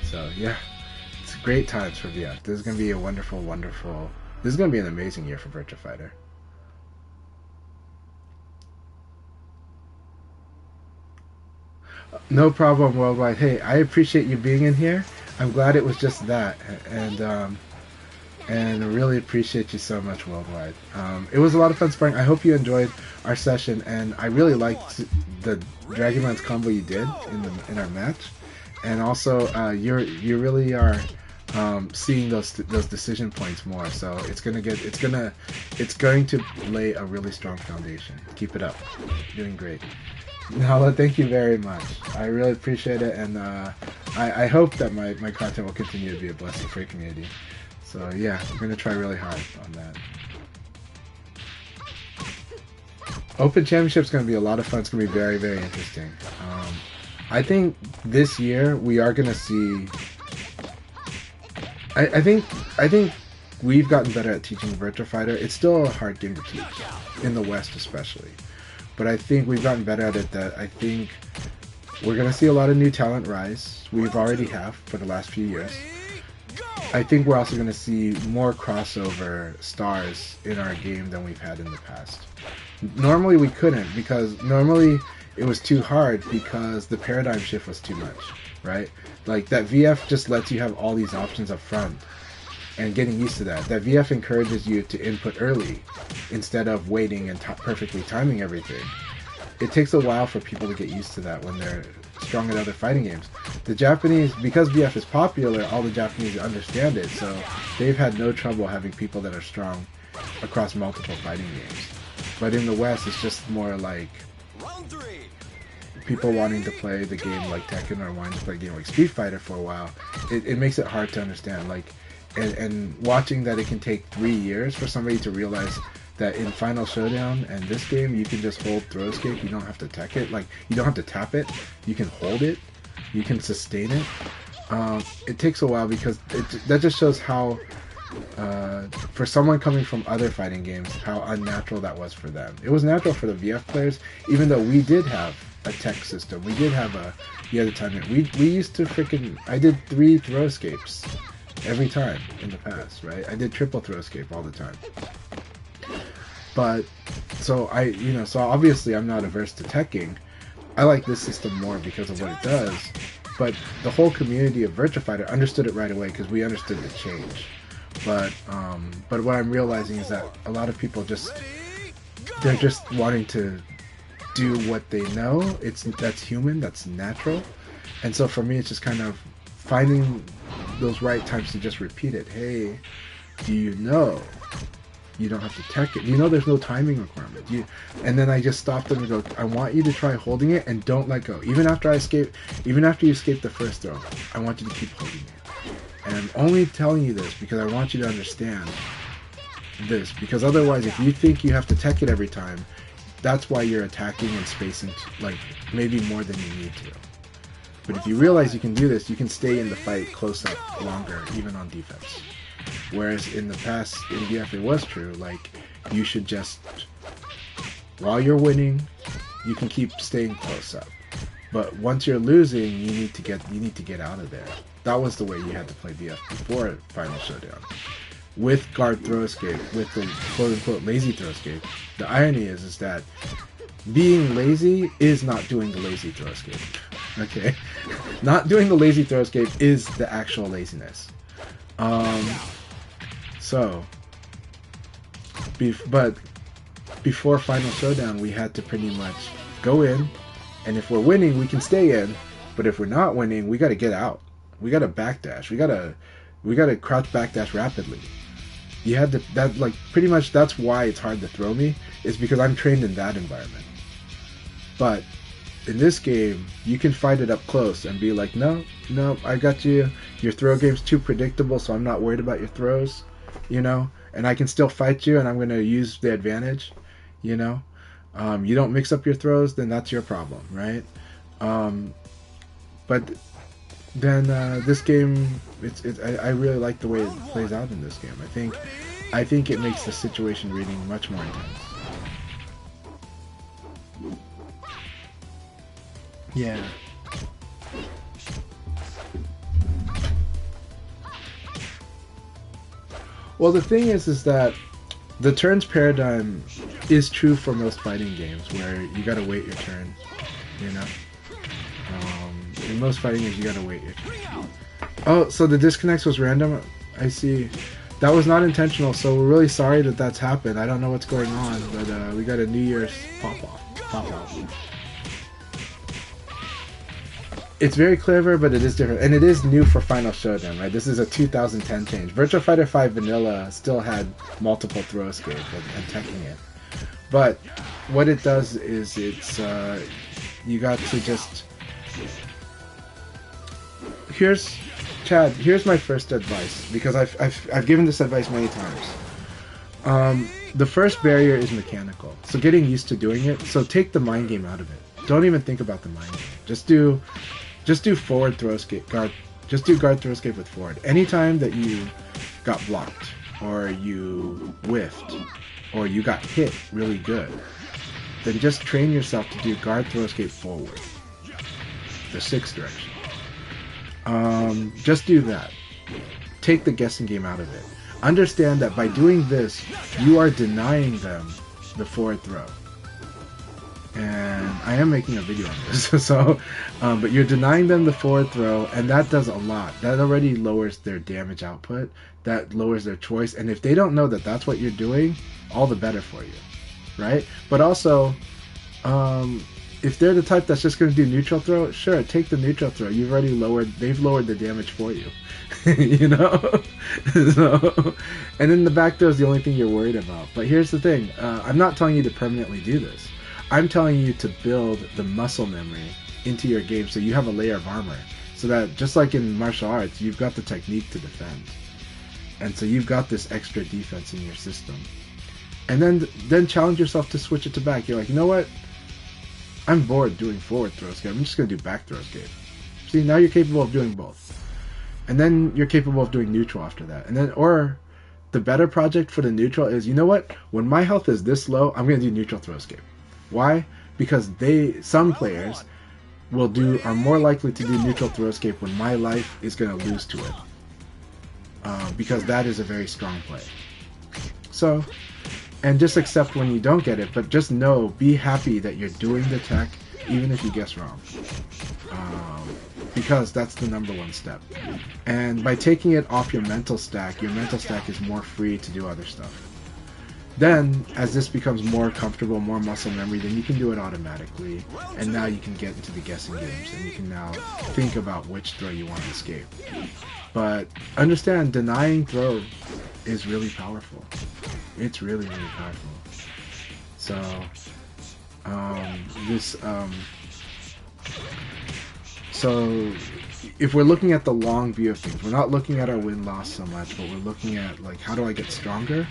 So yeah, it's great times for VF. This is gonna be a wonderful. This is gonna be an amazing year for Virtua Fighter. No problem, Worldwide. Hey, I appreciate you being in here. I'm glad it was just that, and really appreciate you so much, Worldwide. It was a lot of fun sparring. I hope you enjoyed our session, and I really liked the Dragonlance combo you did in our match, and also you really are seeing those decision points more. So it's going to lay a really strong foundation. Keep it up. You're doing great. Nala, thank you very much. I really appreciate it, and I hope that my content will continue to be a blessing for your community. So yeah, I'm gonna try really hard on that. Open Championship is going to be a lot of fun. It's going to be very, very interesting. I think this year we are going to see. I think we've gotten better at teaching Virtua Fighter. It's still a hard game to teach in the West, especially. But I think we've gotten better at it. That I think we're going to see a lot of new talent rise. We've already have for the last few years. I think we're also going to see more crossover stars in our game than we've had in the past. Normally we couldn't, because normally it was too hard because the paradigm shift was too much, right? Like that VF just lets you have all these options up front, and getting used to that. That VF encourages you to input early instead of waiting and perfectly timing everything. It takes a while for people to get used to that when they're strong at other fighting games. The Japanese, because VF is popular, all the Japanese understand it, so they've had no trouble having people that are strong across multiple fighting games. But in the West, it's just more like people wanting to play the game like Tekken or wanting to play a game like Street Fighter for a while. It makes it hard to understand. Like, and watching that it can take 3 years for somebody to realize that in Final Showdown and this game, you can just hold throw escape. You don't have to tech it. Like, you don't have to tap it. You can hold it. You can sustain it. It takes a while because that just shows how, for someone coming from other fighting games, how unnatural that was for them. It was natural for the VF players, even though we did have a tech system. We did have the other time. We used to I did 3 throw escapes every time in the past, right? I did triple throw escape all the time. But, so so obviously I'm not averse to teching. I like this system more because of what it does. But the whole community of Virtua Fighter understood it right away because we understood the change. But what I'm realizing is that a lot of people they're just wanting to do what they know. That's human, that's natural. And so for me, it's just kind of finding those right times to just repeat it. Hey, do you know you don't have to tech it? You know there's no timing requirement. And then I just stop them and go, I want you to try holding it and don't let go. Even after you escape the first throw, I want you to keep holding it. And I'm only telling you this because I want you to understand this. Because otherwise, if you think you have to tech it every time, that's why you're attacking and spacing, like, maybe more than you need to. But if you realize you can do this, you can stay in the fight close up longer, even on defense. Whereas in the past, in VF, it was true. Like, you should just, while you're winning, you can keep staying close up. But once you're losing, you need to get out of there. That was the way you had to play VF before Final Showdown. With guard throw escape, with the quote-unquote lazy throw escape, the irony is that being lazy is not doing the lazy throw escape. Okay? Not doing the lazy throw escape is the actual laziness. But before Final Showdown, we had to pretty much go in, and if we're winning, we can stay in, but if we're not winning, we gotta get out. We gotta backdash. We gotta crouch backdash rapidly. You had to, pretty much that's why it's hard to throw me, is because I'm trained in that environment. But in this game, you can fight it up close and be like, no, I got you. Your throw game's too predictable, so I'm not worried about your throws, and I can still fight you, and I'm going to use the advantage, you don't mix up your throws, then that's your problem, right? But then this game, I really like the way it plays out in this game. I think it makes the situation reading much more intense. Yeah. Well, the thing is that the turns paradigm is true for most fighting games, where you gotta wait your turn, in most fighting games, you gotta wait your turn. Oh, so the disconnects was random? I see. That was not intentional, so we're really sorry that that's happened. I don't know what's going on, but we got a New Year's pop-off. It's very clever, but it is different, and it is new for Final Showdown, right? This is a 2010 change. Virtua Fighter 5 Vanilla still had multiple throw escape and teching it, but what it does is it's you got to just here's Chad. Here's my first advice, because I've given this advice many times. The first barrier is mechanical, so getting used to doing it. So take the mind game out of it. Don't even think about the mind game. Just do forward throw escape, guard. Just do guard throw escape with forward. Anytime that you got blocked, or you whiffed, or you got hit really good, then just train yourself to do guard throw escape forward, the 6 direction. Just do that. Take the guessing game out of it. Understand that by doing this, you are denying them the forward throw. And I am making a video on this, so, but you're denying them the forward throw, and that does a lot. That already lowers their damage output, that lowers their choice, and if they don't know that that's what you're doing, all the better for you, right? But also, if they're the type that's just going to do neutral throw, sure, take the neutral throw. They've lowered the damage for you, you know? So, and then the back throw is the only thing you're worried about. But here's the thing, I'm not telling you to permanently do this. I'm telling you to build the muscle memory into your game so you have a layer of armor. So that, just like in martial arts, you've got the technique to defend. And so you've got this extra defense in your system. And then challenge yourself to switch it to back. You're like, you know what? I'm bored doing forward throw escape. I'm just going to do back throw escape. See, now you're capable of doing both. And then you're capable of doing neutral after that. And then, or the better project for the neutral is, you know what? When my health is this low, I'm going to do neutral throw escape. Why? Because some players are more likely to do neutral throw escape when my life is going to lose to it. Because that is a very strong play. So, and just accept when you don't get it, but just be happy that you're doing the tech, even if you guess wrong. Because that's the number one step. And by taking it off your mental stack is more free to do other stuff. Then, as this becomes more comfortable, more muscle memory, then you can do it automatically, and now you can get into the guessing games, and you can now think about which throw you want to escape. But understand, denying throw is really powerful. It's really, really powerful. So, so if we're looking at the long view of things, we're not looking at our win-loss so much, but we're looking at, like, how do I get stronger?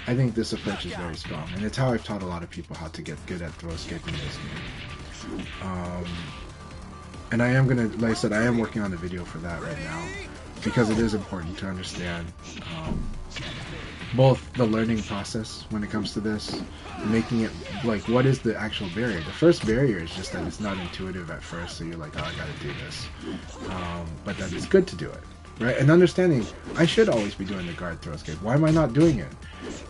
I think this approach is very strong, and it's how I've taught a lot of people how to get good at throw escaping this game. And I am gonna, like I said, I am working on a video for that right now, because it is important to understand both the learning process when it comes to this, making it, like, what is the actual barrier? The first barrier is just that it's not intuitive at first, so you're like, oh, I gotta do this. But that it's good to do it. Right? And understanding, I should always be doing the guard throw escape. Why am I not doing it?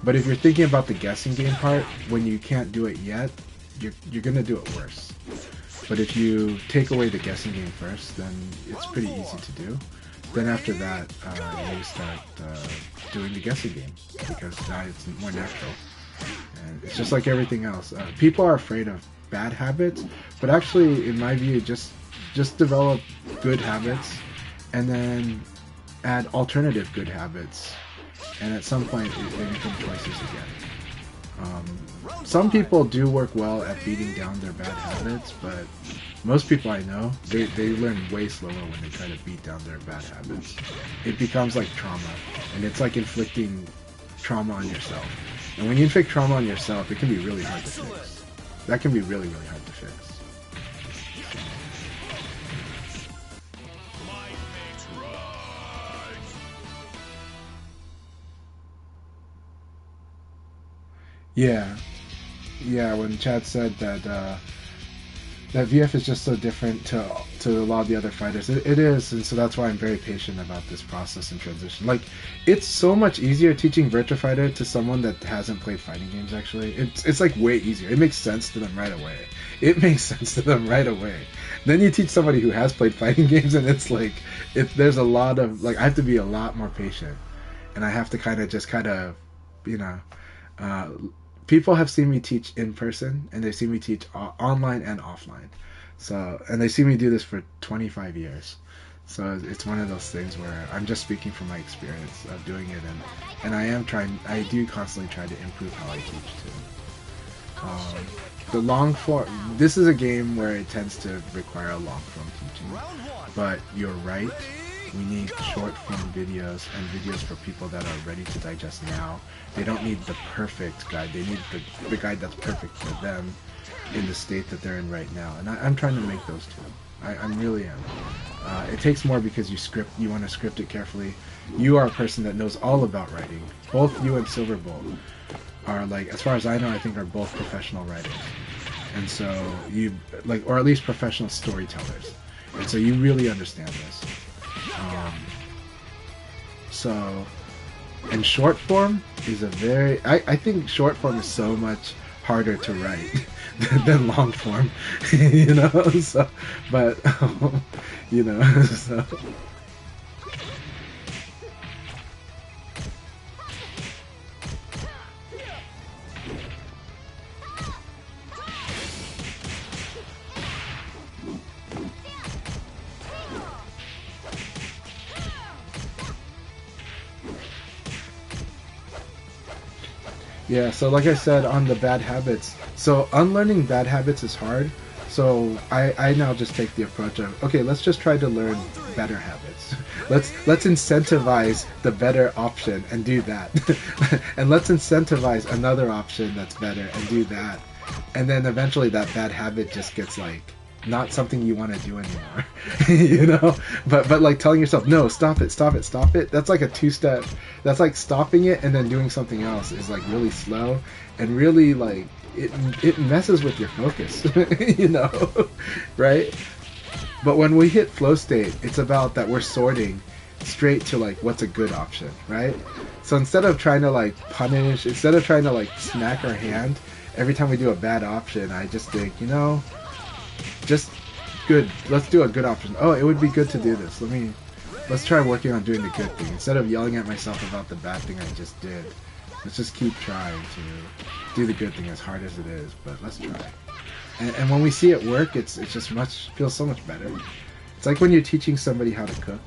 But if you're thinking about the guessing game part, when you can't do it yet, you're going to do it worse. But if you take away the guessing game first, then it's pretty easy to do. Then after that, you start doing the guessing game, because now it's more natural. And it's just like everything else. People are afraid of bad habits, but actually, in my view, just develop good habits, and then add alternative good habits, and at some point they become choices again. Some people do work well at beating down their bad habits, but most people I know, they learn way slower when they try to beat down their bad habits. It becomes like trauma, and it's like inflicting trauma on yourself. And when you inflict trauma on yourself, it can be really hard to fix. That can be really, really hard to fix. Yeah, when Chad said that that VF is just so different to a lot of the other fighters, it is, and so that's why I'm very patient about this process and transition. Like, it's so much easier teaching Virtua Fighter to someone that hasn't played fighting games, actually. It's like way easier. It makes sense to them right away. Then you teach somebody who has played fighting games, and it's like, there's a lot of, like, I have to be a lot more patient, and I have to kind of, you know, people have seen me teach in person, and they've seen me teach online and offline. So, and they see me do this for 25 years. So it's one of those things where I'm just speaking from my experience of doing it, and I do constantly try to improve how I teach too. The long form, this is a game where it tends to require a long form teaching, but you're right. We need short form videos and videos for people that are ready to digest now. They don't need the perfect guide. They need the guide that's perfect for them in the state that they're in right now. And I'm trying to make those too. I really am. It takes more because you want to script it carefully. You are a person that knows all about writing. Both you and Silverbolt are, like, as far as I know, I think are both professional writers. And so you, like, or at least professional storytellers. And so you really understand this. And short form is I think short form is so much harder to write than long form, you know, so, but, you know, so. Yeah, so like I said on the bad habits, so unlearning bad habits is hard. So I now just take the approach of, okay, let's just try to learn better habits. Let's incentivize the better option and do that. And let's incentivize another option that's better and do that. And then eventually that bad habit just gets, like, not something you want to do anymore. You know, but like telling yourself, no, stop it, that's like a two-step. That's like stopping it and then doing something else is, like, really slow and really, like, it messes with your focus. You know, right? But when we hit flow state, it's about that we're sorting straight to, like, what's a good option, right? So instead of trying to, like, punish, instead of trying to, like, smack our hand every time we do a bad option, I just think, you know, just good. Let's do a good option. Oh, it would be good to do this. Let's try working on doing the good thing instead of yelling at myself about the bad thing I just did. Let's just keep trying to do the good thing, as hard as it is, but let's try. And when we see it work, it's just feels so much better. It's like when you're teaching somebody how to cook,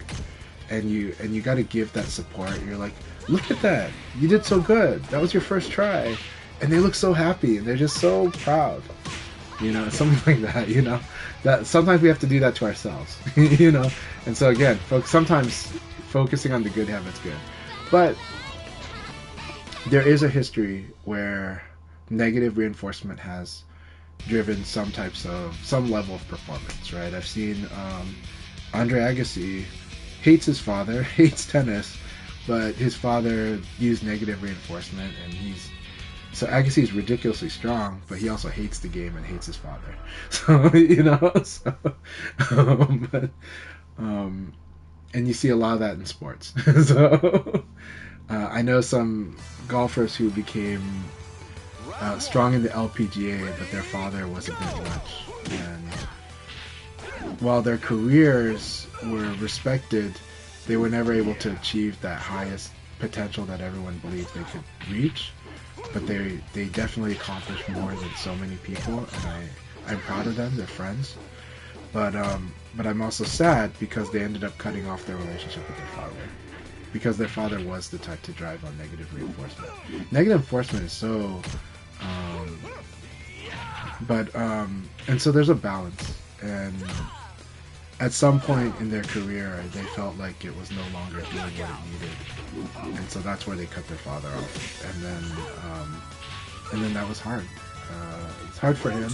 and you got to give that support. You're like, look at that, you did so good. That was your first try, and they look so happy and they're just so proud. You know, something like that, you know, that sometimes we have to do that to ourselves, you know, and so again, sometimes focusing on the good habits good, but there is a history where negative reinforcement has driven some level of performance, right? I've seen Andre Agassi hates his father, hates tennis, but his father used negative reinforcement, and so Agassi is ridiculously strong, but he also hates the game and hates his father. So, you know, and you see a lot of that in sports. So I know some golfers who became strong in the LPGA, but their father was a bit much. And while their careers were respected, they were never able to achieve that highest potential that everyone believed they could reach. But they definitely accomplished more than so many people, and I'm proud of them. They're friends, but I'm also sad because they ended up cutting off their relationship with their father, because their father was the type to drive on negative reinforcement. Negative reinforcement is so, and so there's a balance, and at some point in their career, they felt like it was no longer doing what it needed, and so that's where they cut their father off. And then that was hard. It's hard for him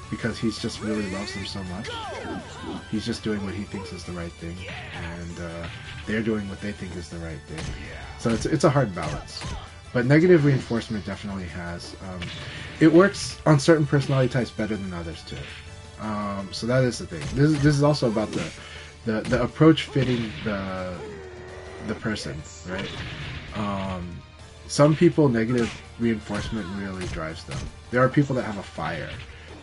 because he's just really loves them so much. He's just doing what he thinks is the right thing, and they're doing what they think is the right thing. So it's a hard balance. But negative reinforcement definitely has. It works on certain personality types better than others too. So that is the thing. This is also about the approach fitting the person, right? Some people, negative reinforcement really drives them. There are people that have a fire,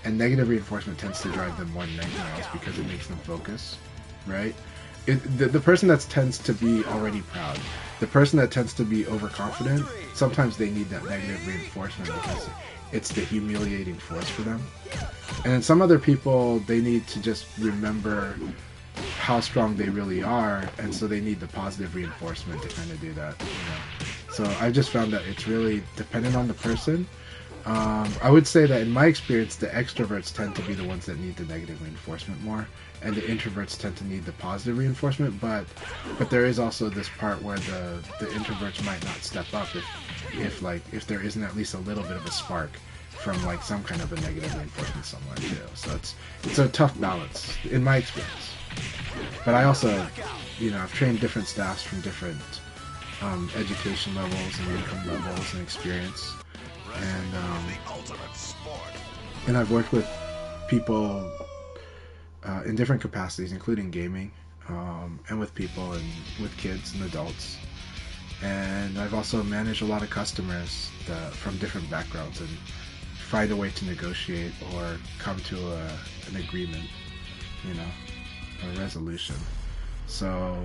and negative reinforcement tends to drive them more than anything else because it makes them focus, right? The person that tends to be already proud, the person that tends to be overconfident, sometimes they need that negative reinforcement because it's the humiliating force for them. And then some other people, they need to just remember how strong they really are, and so they need the positive reinforcement to kind of do that, So I just found that it's really dependent on the person. I would say that in my experience, the extroverts tend to be the ones that need the negative reinforcement more, and the introverts tend to need the positive reinforcement. But there is also this part where the introverts might not step up if there isn't at least a little bit of a spark from like some kind of a negative reinforcement somewhere too. So it's a tough balance in my experience. But I also, I've trained different staffs from different education levels and income levels and experience. And I've worked with people in different capacities, including gaming, and with people and with kids and adults. And I've also managed a lot of customers from different backgrounds and find a way to negotiate or come to an agreement, a resolution. So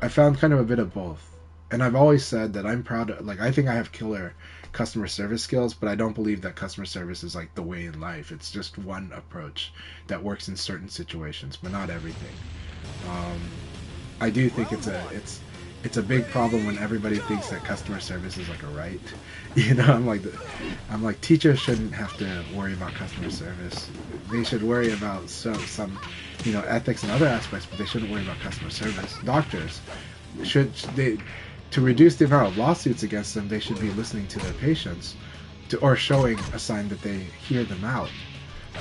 I found kind of a bit of both. And I've always said that I'm proud of, I think I have killer customer service skills, but I don't believe that customer service is like the way in life. It's just one approach that works in certain situations, but not everything. I do think it's a big problem when everybody thinks that customer service is like a right. I'm like teachers shouldn't have to worry about customer service. They should worry about some ethics and other aspects, but they shouldn't worry about customer service. Doctors to reduce the amount of lawsuits against them, they should be listening to their patients or showing a sign that they hear them out,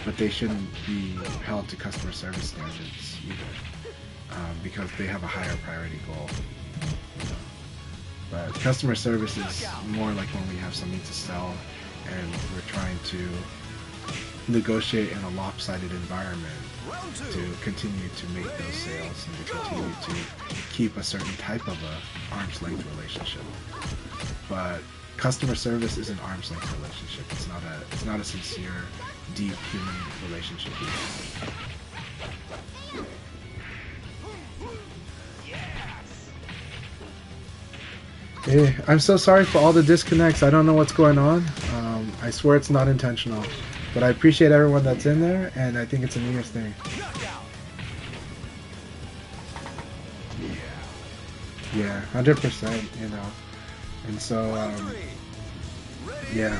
but they shouldn't be held to customer service standards either, because they have a higher priority goal. But customer service is more like when we have something to sell and we're trying to negotiate in a lopsided environment to continue to make those sales and to continue to keep a certain type of a arm's length relationship. But customer service is an arm's length relationship. It's not a sincere, deep human relationship. I'm so sorry for all the disconnects. I don't know what's going on. I swear it's not intentional. But I appreciate everyone that's in there, and I think it's a New Year's thing. Yeah, 100%, And so, yeah.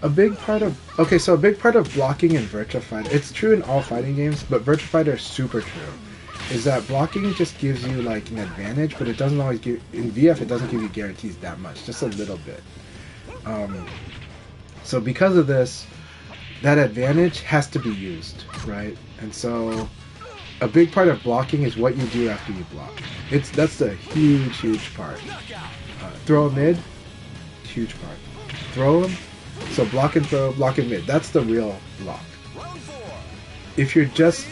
A big part of blocking in Virtua Fighter, it's true in all fighting games, but Virtua Fighter is super true, is that blocking just gives you like an advantage, but it doesn't always give, in VF it doesn't give you guarantees that much, just a little bit. So because of this, that advantage has to be used, right? And so a big part of blocking is what you do after you block. That's the huge part. Throw a mid, huge part. Throw him. So block and throw, block and mid. That's the real block. If you're just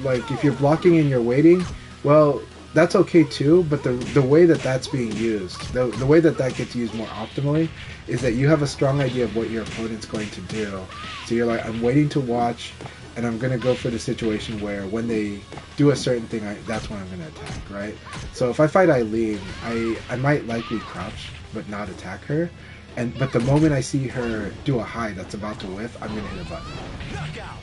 if you're blocking and you're waiting, well, that's okay too. But the way that that's being used, the way that gets used more optimally, is that you have a strong idea of what your opponent's going to do. So you're like, I'm waiting to watch, and I'm gonna go for the situation where when they do a certain thing, that's when I'm gonna attack, right? So if I fight Eileen, I might likely crouch but not attack her. But the moment I see her do a high that's about to whiff, I'm going to hit a button.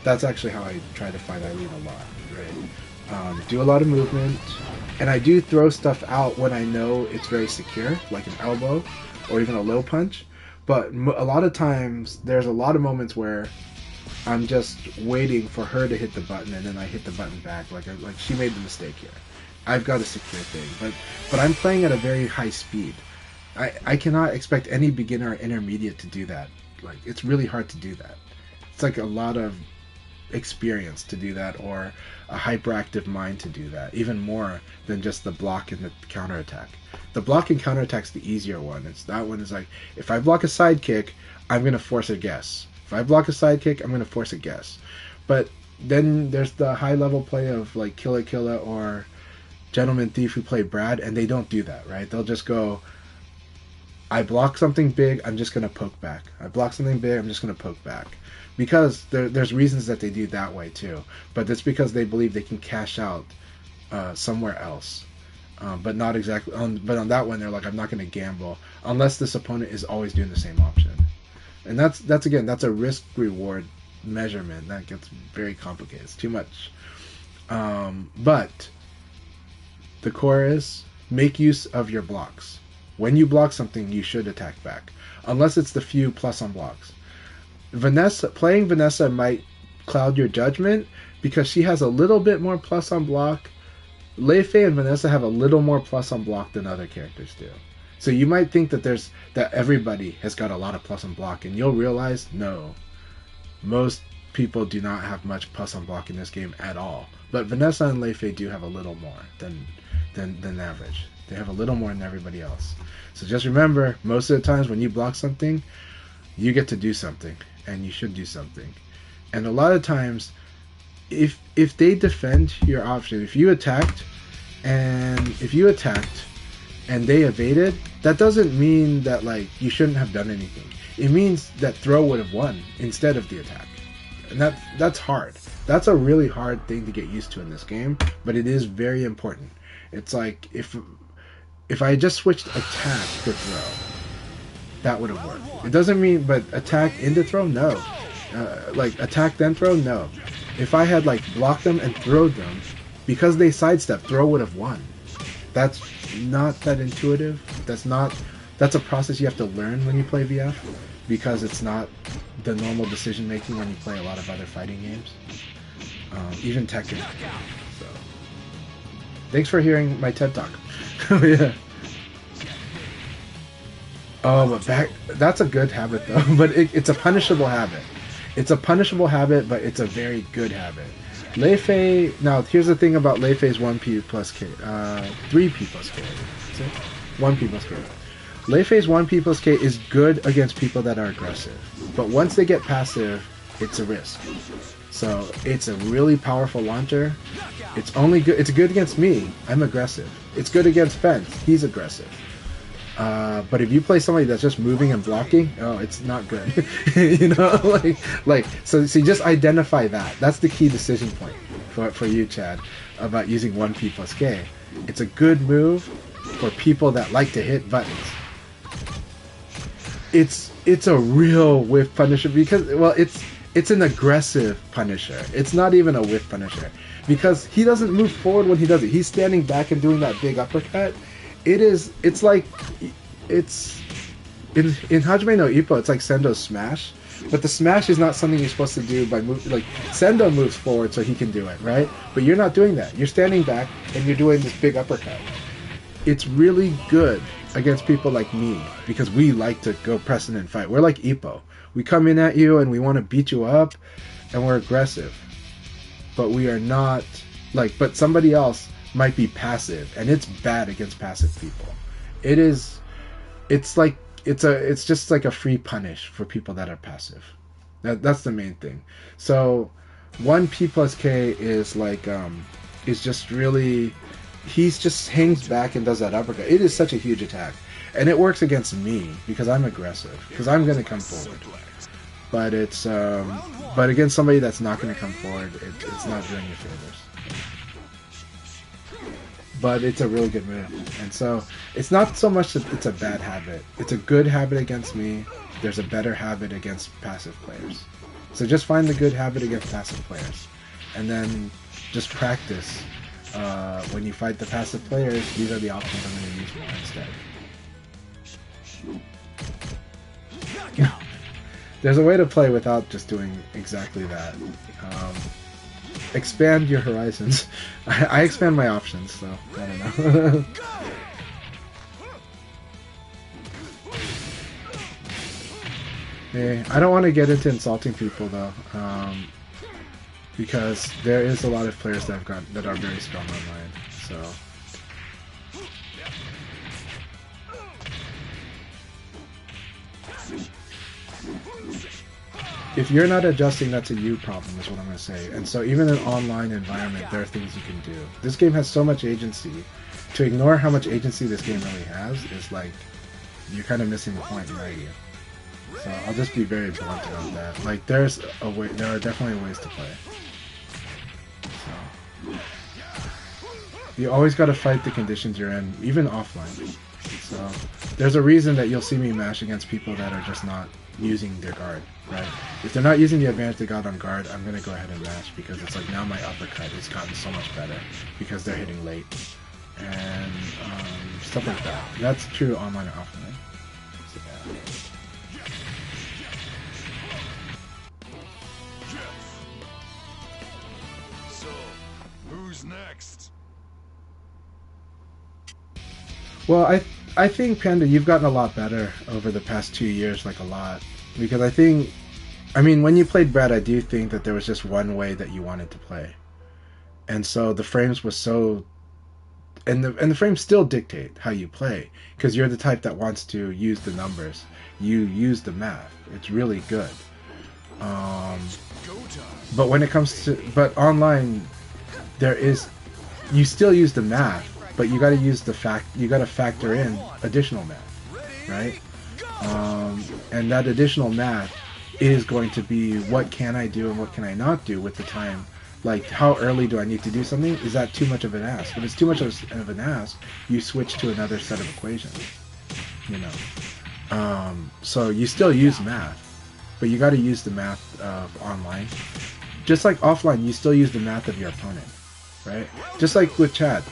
That's actually how I try to fight Eileen a lot, right? Do a lot of movement, and I do throw stuff out when I know it's very secure, like an elbow or even a low punch. But a lot of times, there's a lot of moments where I'm just waiting for her to hit the button, and then I hit the button back, like she made the mistake here. I've got a secure thing, but I'm playing at a very high speed. I cannot expect any beginner or intermediate to do that. Like, it's really hard to do that. It's like a lot of experience to do that, or a hyperactive mind to do that, even more than just the block and the counterattack. The block and counterattack's the easier one. That one is like, if I block a side kick, I'm going to force a guess. If I block a side kick, I'm going to force a guess. But then there's the high level play of like Killa Killa or Gentleman Thief who play Brad, and they don't do that, right? They'll just go, I block something big, I'm just going to poke back. I block something big, I'm just going to poke back. Because there's reasons that they do that way too. But it's because they believe they can cash out somewhere else. but not exactly. But on that one, they're like, I'm not going to gamble unless this opponent is always doing the same option. And that's again, that's a risk reward measurement that gets very complicated. It's too much. But the core is make use of your blocks. When you block something, you should attack back, unless it's the few plus on blocks. Playing Vanessa might cloud your judgment because she has a little bit more plus on block. Lei Fei and Vanessa have a little more plus on block than other characters do. So you might think that that everybody has got a lot of plus on block, and you'll realize no. Most people do not have much plus on block in this game at all. But Vanessa and Lei Fei do have a little more than average. They have a little more than everybody else. So just remember, most of the times when you block something, you get to do something, and you should do something. And a lot of times, if they defend your option, if you attacked and they evaded, that doesn't mean that like you shouldn't have done anything. It means that throw would have won instead of the attack. And that's hard. That's a really hard thing to get used to in this game, but it is very important. It's like if I had just switched attack to throw, that would have worked. It doesn't mean, but attack into throw, no. Like attack then throw, no. If I had like blocked them and throwed them, because they sidestep, throw would have won. That's not that intuitive. That's a process you have to learn when you play VF, because it's not the normal decision making when you play a lot of other fighting games, even Tekken. So, thanks for hearing my TED Talk. Yeah. Oh, but that's a good habit though. But it's a punishable habit. It's a punishable habit, but it's a very good habit. Lei Fei. Now, here's the thing about Lei Fei's 1P plus K, 3P plus K. 1P plus K. Lei Fei's 1P plus K is good against people that are aggressive, but once they get passive, it's a risk. So it's a really powerful launcher. It's only good. It's good against me. I'm aggressive. It's good against Fence. He's aggressive. But if you play somebody that's just moving and blocking, oh, it's not good. You know, so you just identify that. That's the key decision point for you, Chad, about using 1P plus K. It's a good move for people that like to hit buttons. It's a real whiff punisher because, well, it's an aggressive punisher. It's not even a whiff punisher because he doesn't move forward when he does it. He's standing back and doing that big uppercut. It's in Hajime no Ippo, it's like Sendo's smash, but the smash is not something you're supposed to do by like Sendo moves forward so he can do it, right? But you're not doing that. You're standing back and you're doing this big uppercut. It's really good against people like me because we like to go press in and fight. We're like Ippo. We come in at you and we want to beat you up and we're aggressive, but we are not but somebody else might be passive, and it's bad against passive people. It's just like a free punish for people that are passive. That's the main thing. So 1P plus K is is just really, he's just hangs back and does that uppercut. It is such a huge attack, and it works against me because I'm aggressive, because I'm going to come forward. But it's but against somebody that's not going to come forward, it's not doing you favors. But it's a really good move. And so it's not so much that it's a bad habit. It's a good habit against me. There's a better habit against passive players. So just find the good habit against passive players. And then just practice. When you fight the passive players, these are the options I'm going to use more instead. There's a way to play without just doing exactly that. Expand your horizons. I expand my options, so I don't know. Hey, I don't want to get into insulting people though, because there is a lot of players that are very strong online. So. If you're not adjusting, that's a you problem, is what I'm going to say. And so even in an online environment, there are things you can do. This game has so much agency. To ignore how much agency this game really has is like, you're kind of missing the point, right? So I'll just be very blunt about that. Like, there are definitely ways to play. So. You always got to fight the conditions you're in, even offline. So there's a reason that you'll see me mash against people that are just not using their guard, right? If they're not using the advantage they got on guard, I'm gonna go ahead and mash because it's like now my uppercut has gotten so much better because they're hitting late and stuff like that. That's true online and offline. So, yeah. So, who's next? Well, I think, Panda, you've gotten a lot better over the past 2 years, like a lot. Because I mean, when you played Brad, I do think that there was just one way that you wanted to play. And so the frames was so... And the frames still dictate how you play. Because you're the type that wants to use the numbers. You use the math. It's really good. But when it comes to... But online, you still use the math. But you got to use you got to factor in additional math, right? And that additional math is going to be what can I do and what can I not do with the time. Like, how early do I need to do something? Is that too much of an ask? If it's too much of an ask, you switch to another set of equations, you know. So you still use math, but you got to use the math of online. Just like offline, you still use the math of your opponent, right? Just like with Chad.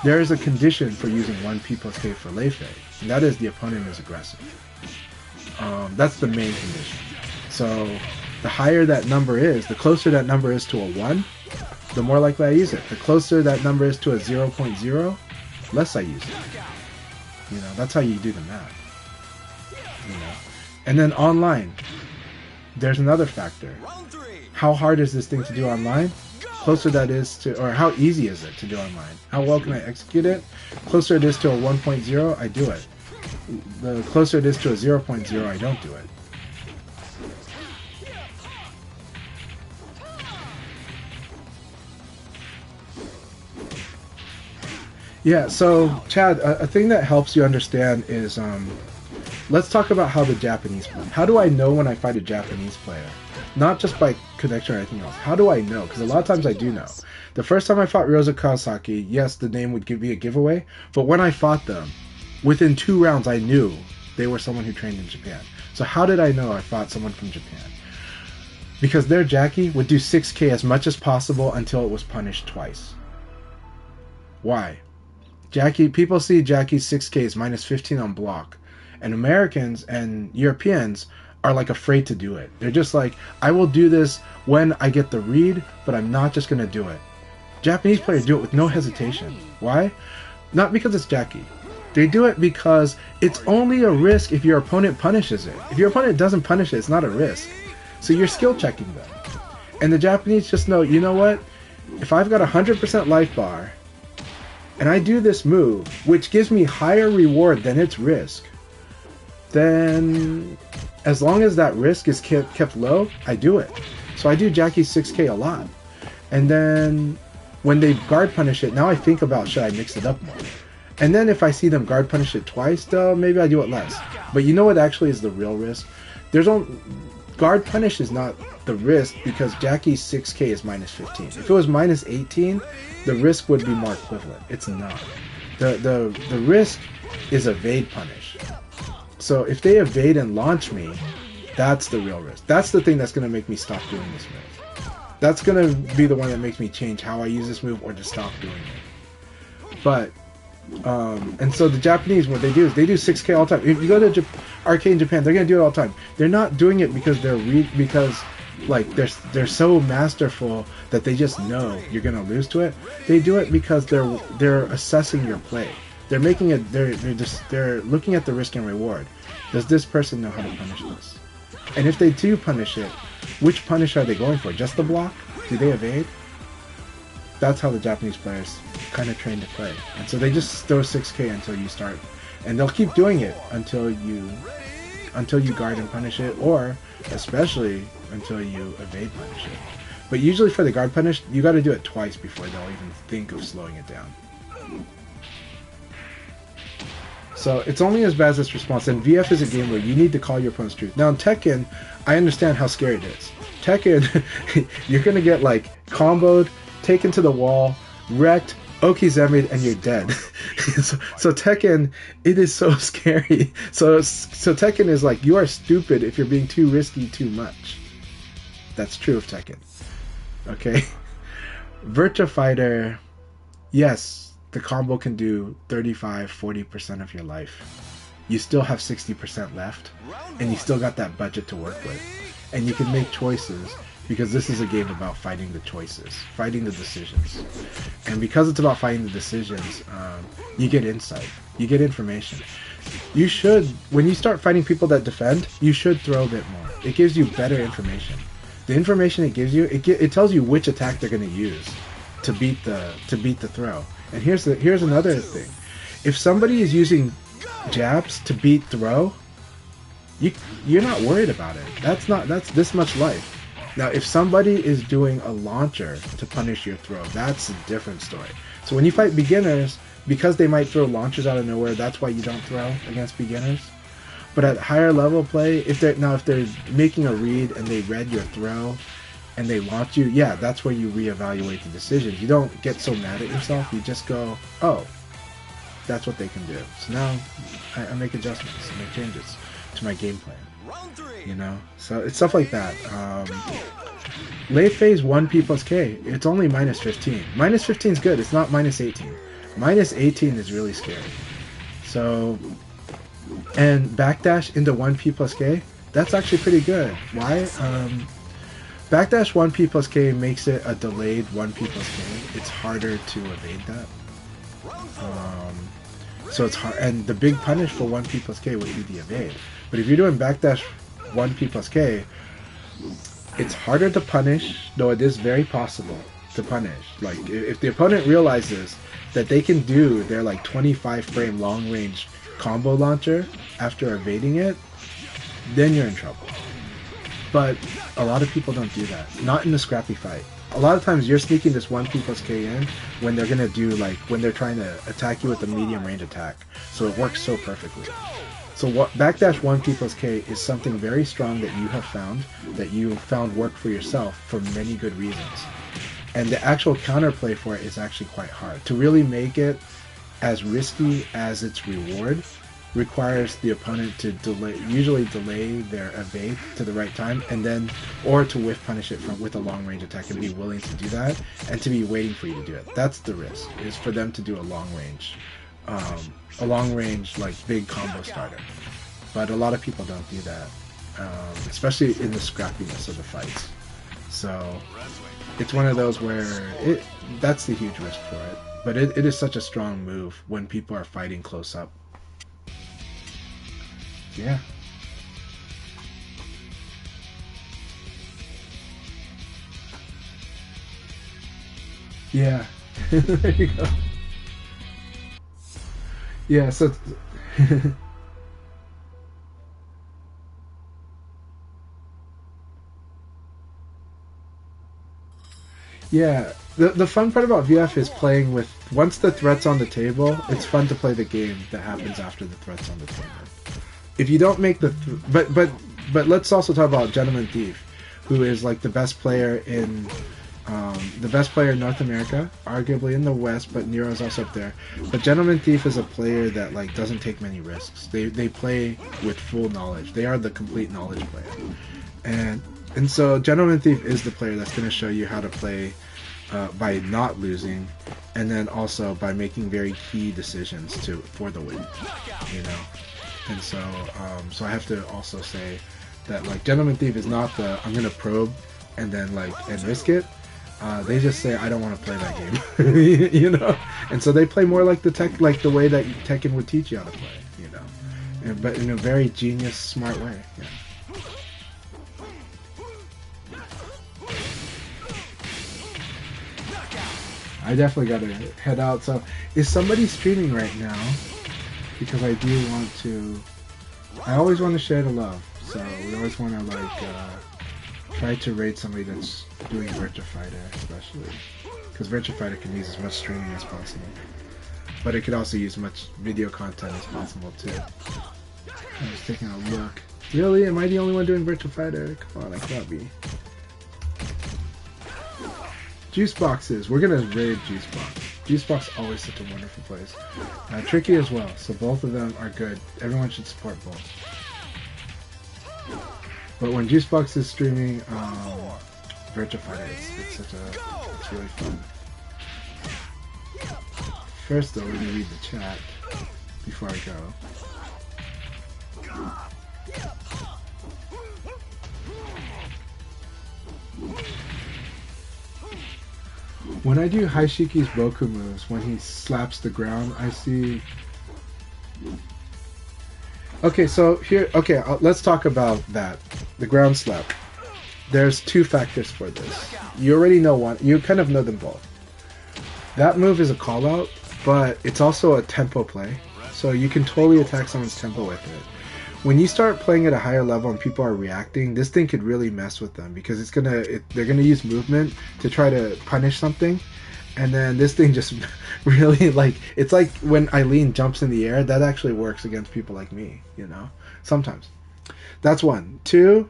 There is a condition for using 1P plus K for Lei Fei, and that is the opponent is aggressive. That's the main condition. So the higher that number is, the closer that number is to a 1, the more likely I use it. The closer that number is to a 0.0, less I use it. You know, that's how you do the math. You know, and then online, there's another factor. How hard is this thing to do online? Closer that is to, or how easy is it to do online? How well can I execute it? Closer it is to a 1.0, I do it. The closer it is to a 0.0, I don't do it. Yeah, so Chad, a thing that helps you understand is, let's talk about how the Japanese play. How do I know when I fight a Japanese player? Not just by connection or anything else. How do I know? Because a lot of times I do know. The first time I fought Ryozo Kawasaki, yes, the name would be a giveaway. But when I fought them, within 2 rounds, I knew they were someone who trained in Japan. So how did I know I fought someone from Japan? Because their Jackie would do 6K as much as possible until it was punished twice. Why? People see Jackie's 6Ks minus 15 on block. And Americans and Europeans are like afraid to do it. They're just like, I will do this when I get the read, but I'm not just going to do it. Japanese players do it with no hesitation. Why? Not because it's Jackie. They do it because it's only a risk if your opponent punishes it. If your opponent doesn't punish it, it's not a risk. So you're skill checking them. And the Japanese just know, you know what? If I've got 100% life bar, and I do this move, which gives me higher reward than its risk, then as long as that risk is kept low, I do it. So I do Jackie's 6K a lot. And then when they guard punish it, now I think about, should I mix it up more? And then if I see them guard punish it twice, though, maybe I do it less. But you know what actually is the real risk? Guard punish is not the risk because Jackie's 6K is minus 15. If it was minus 18, the risk would be more equivalent. It's not. The risk is evade punish. So if they evade and launch me, that's the real risk. That's the thing that's going to make me stop doing this move. That's going to be the one that makes me change how I use this move or to stop doing it. But, and so the Japanese, what they do is they do 6K all the time. If you go to arcade in Japan, they're going to do it all the time. They're not doing it because they're so masterful that they just know you're going to lose to it. They do it because they're assessing your play. They're making it. They're looking at the risk and reward. Does this person know how to punish this? And if they do punish it, which punish are they going for? Just the block? Do they evade? That's how the Japanese players kind of train to play. And so they just throw 6K until you start, and they'll keep doing it until you guard and punish it, or especially until you evade punish it. But usually for the guard punish, you got to do it twice before they'll even think of slowing it down. So it's only as bad as its response. And VF is a game where you need to call your opponent's truth. Now in Tekken, I understand how scary it is. Tekken, you're going to get like comboed, taken to the wall, wrecked, Okizemi'd, and you're dead. So Tekken, it is so scary. So Tekken is like, you are stupid if you're being too risky too much. That's true of Tekken. Okay? Virtua Fighter, yes, the combo can do 35-40% of your life. You still have 60% left, and you still got that budget to work with. And you can make choices, because this is a game about fighting the choices, fighting the decisions. And because it's about fighting the decisions, you get insight, you get information. You should, when you start fighting people that defend, you should throw a bit more. It gives you better information. The information it gives you, it tells you which attack they're going to use to beat the throw. And here's another thing: if somebody is using jabs to beat throw, you're not worried about it. That's this much life. Now, if somebody is doing a launcher to punish your throw, that's a different story. So when you fight beginners, because they might throw launchers out of nowhere, that's why you don't throw against beginners. But at higher level play, if they're making a read and they read your throw and they launch you, yeah, that's where you reevaluate the decisions. You don't get so mad at yourself. You just go, oh, that's what they can do. So now I make adjustments, I make changes to my game plan. You know, so it's stuff like that. Late phase 1P plus K, it's only minus 15. Minus 15 is good. It's not minus 18. Minus 18 is really scary. So, and backdash into 1P plus K, that's actually pretty good. Why? Backdash 1P plus K makes it a delayed 1P plus K. It's harder to evade that. So it's hard, and the big punish for 1P plus K would be the evade. But if you're doing backdash 1P plus K, it's harder to punish, though it is very possible to punish. Like, if the opponent realizes that they can do their like 25 frame long range combo launcher after evading it, then you're in trouble. But a lot of people don't do that. Not in the scrappy fight. A lot of times you're sneaking this 1P plus K in when they're gonna do, like, when they're trying to attack you with a medium range attack. So it works so perfectly. So what backdash 1P plus K is something very strong that you have found, that you found work for yourself for many good reasons. And the actual counterplay for it is actually quite hard. To really make it as risky as its reward requires the opponent to usually delay their evade to the right time, and then, or to whiff punish it with a long range attack and be willing to do that, and to be waiting for you to do it. That's the risk, is for them to do a long range like big combo starter. But a lot of people don't do that, especially in the scrappiness of the fights. So it's one of those where that's the huge risk for it. But it is such a strong move when people are fighting close up. Yeah. Yeah. There you go. Yeah, so yeah, the fun part about VF is playing with, once the threat's on the table, it's fun to play the game that happens after the threat's on the table. If you don't make the but let's also talk about Gentleman Thief, who is like the best player in North America, arguably in the West, but Nero's also up there. But Gentleman Thief is a player that like doesn't take many risks. They play with full knowledge. They are the complete knowledge player, and so Gentleman Thief is the player that's going to show you how to play by not losing, and then also by making very key decisions for the win. You know. And so, so I have to also say that like Gentleman Thief is not the I'm gonna probe and then and risk it. They just say I don't want to play that game, you know. And so they play more like the way that Tekken would teach you how to play, you know, but in a very genius, smart way. Yeah. I definitely gotta head out. So, is somebody streaming right now? Because I do want to, I always want to share the love, so we always want to try to rate somebody that's doing Virtua Fighter, especially, because Virtua Fighter can use as much streaming as possible, but it could also use much video content as possible too. I was taking a look. Really? Am I the only one doing Virtua Fighter? Come on, I can't be. Juice boxes. We're gonna raid Juice box. Juice box always such a wonderful place. Tricky as well. So both of them are good. Everyone should support both. But when Juice box is streaming Virtua Fighter, it's really fun. First though, we're gonna read the chat before I go. When I do Haishiki's Boku moves, when he slaps the ground, I see... Okay, so here... Okay, let's talk about that. The ground slap. There's two factors for this. You already know one. You kind of know them both. That move is a call-out, but it's also a tempo play. So you can totally attack someone's tempo with it. When you start playing at a higher level and people are reacting, this thing could really mess with them because they're gonna use movement to try to punish something, and then this thing just really it's like when Eileen jumps in the air. That actually works against people like me, you know. Sometimes. That's one. Two,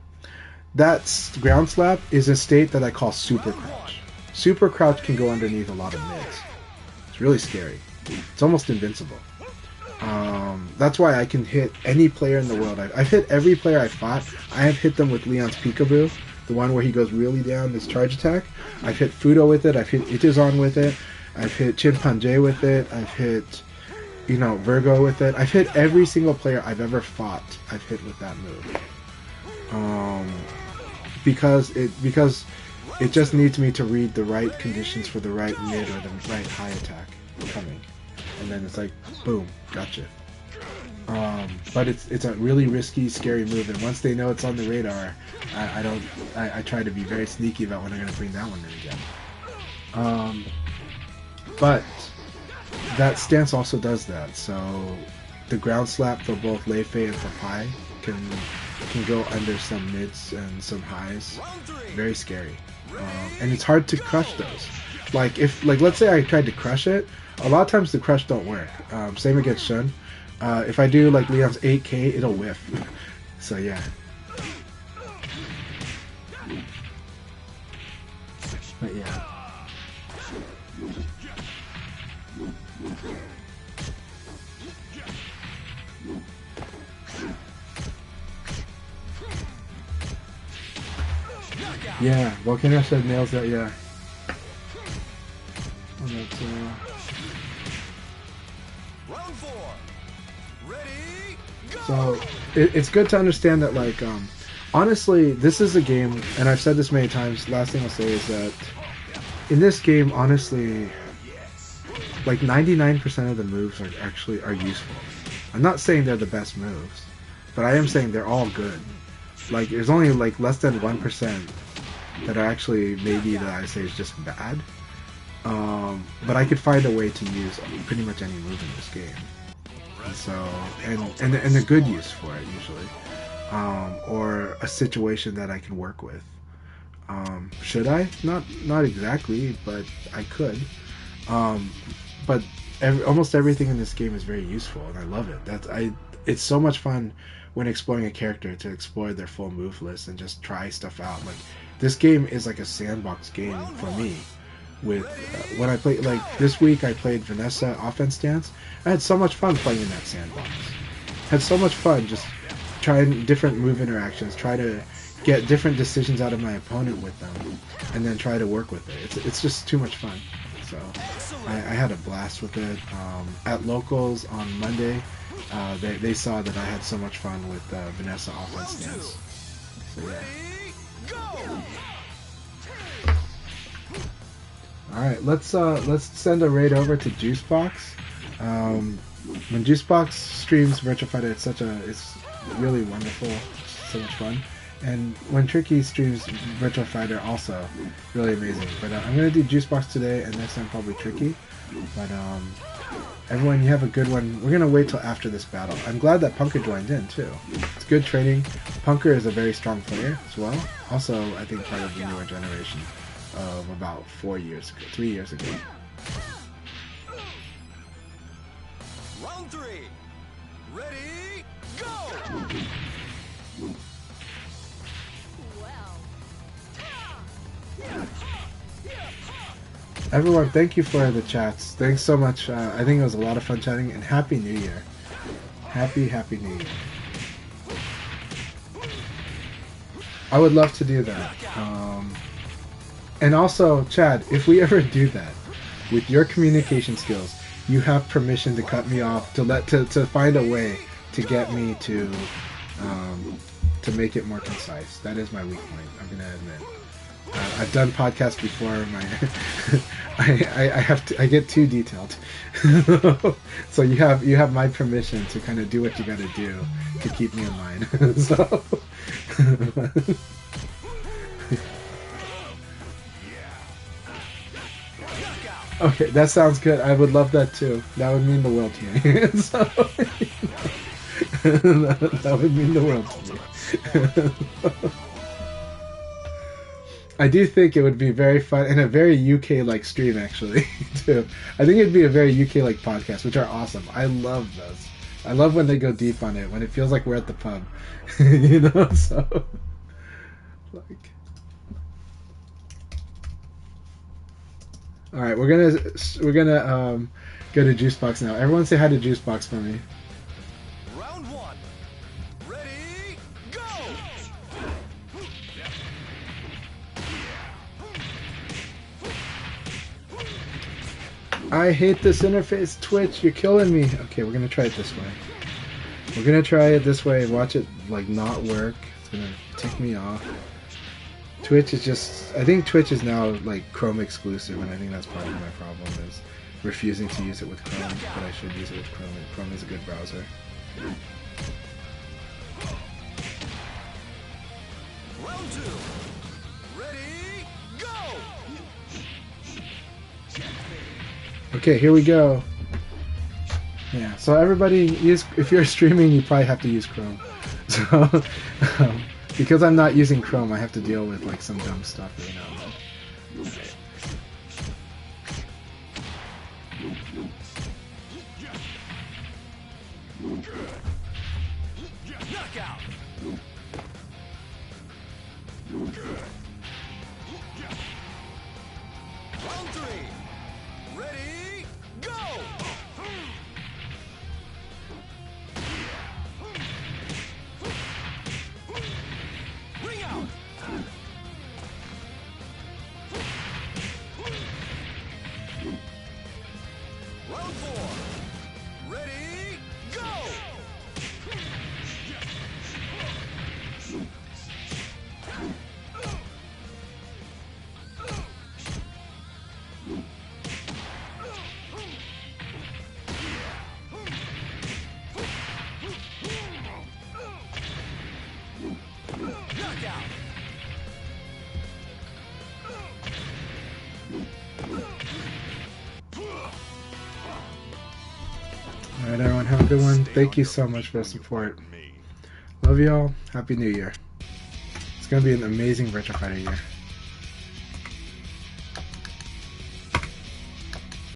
that ground slap is a state that I call super crouch. Super crouch can go underneath a lot of mids. It's really scary. It's almost invincible. That's why I can hit any player in the world. I've hit every player I fought. I have hit them with Leon's Peekaboo, the one where he goes really down, this charge attack. I've hit Fudo with it. I've hit Itazan with it. I've hit Chinpanjay with it. I've hit, Virgo with it. I've hit every single player I've ever fought. I've hit with that move. Because it just needs me to read the right conditions for the right mid or the right high attack coming. And then it's like, boom, gotcha. But it's a really risky, scary move, and once they know it's on the radar, I try to be very sneaky about when I'm going to bring that one in again. But that stance also does that, so the ground slap for both Lei Fei and for Pai can go under some mids and some highs. Very scary. And it's hard to crush those. Let's say I tried to crush it, a lot of times the crush don't work. Same against Shun. If I do Leon's 8K, it'll whiff. So yeah. But yeah. Yeah, Volcano said nails that, yeah. Round 4. Ready? Go! So it's good to understand that, honestly, this is a game, and I've said this many times. Last thing I'll say is that in this game, honestly, 99% of the moves are useful. I'm not saying they're the best moves, but I am saying they're all good. There's only less than 1% that are actually maybe that I say is just bad. But I could find a way to use pretty much any move in this game. And so, and a good use for it usually, or a situation that I can work with. Should I? Not exactly, but I could. But almost everything in this game is very useful, and I love it. It's so much fun when exploring a character to explore their full move list and just try stuff out. This game is like a sandbox game for me. With when I play this week, I played Vanessa offense stance. I had so much fun playing in that sandbox. Had so much fun just trying different move interactions, try to get different decisions out of my opponent with them, and then try to work with it. It's just too much fun. So I had a blast with it. At locals on Monday, they saw that I had so much fun with Vanessa offense stance. So yeah. All right, let's send a raid over to Juicebox. When Juicebox streams Virtua Fighter, it's really wonderful, it's so much fun. And when Tricky streams Virtua Fighter, also really amazing. But I'm gonna do Juicebox today, and next time probably Tricky. But everyone, you have a good one. We're gonna wait till after this battle. I'm glad that Punker joined in too. It's good training. Punker is a very strong player as well. Also, I think part of the newer generation of about 3 years ago. Round 3. Ready? Go! Everyone, thank you for the chats. Thanks so much. I think it was a lot of fun chatting, and Happy New Year. Happy New Year. I would love to do that. And also, Chad, if we ever do that, with your communication skills, you have permission to cut me off, to find a way to get me to make it more concise. That is my weak point, I'm gonna admit. I've done podcasts before. I get too detailed. So you have my permission to kind of do what you got to do to keep me in line. So. Okay, that sounds good. I would love that too. That would mean the world to me. So, that would mean the world to me. I do think it would be very fun and a very UK-like stream, actually, too. I think it'd be a very UK-like podcast, which are awesome. I love those. I love when they go deep on it, when it feels like we're at the pub, you know. So, like, all right, we're gonna go to Juicebox now. Everyone, say hi to Juicebox for me. Round one. Ready, go! I hate this interface, Twitch. You're killing me. Okay, we're gonna try it this way. We're gonna try it this way. Watch it like not work. It's gonna tick me off. Twitch is just. I think Twitch is now like Chrome exclusive, and I think that's part of my problem is refusing to use it with Chrome. But I should use it with Chrome. And Chrome is a good browser. Round two. Ready, go! Okay, here we go. Yeah, so everybody use. If you're streaming, you probably have to use Chrome. So. Because I'm not using Chrome, I have to deal with like some dumb stuff right now. Knockout. Round three. Ready, go! Ring out. Round four. Ready, go! Knockout. Alright, everyone, have a good one. Thank you so much for the support. Love y'all. Happy New Year. It's gonna be an amazing Virtua Fighter year.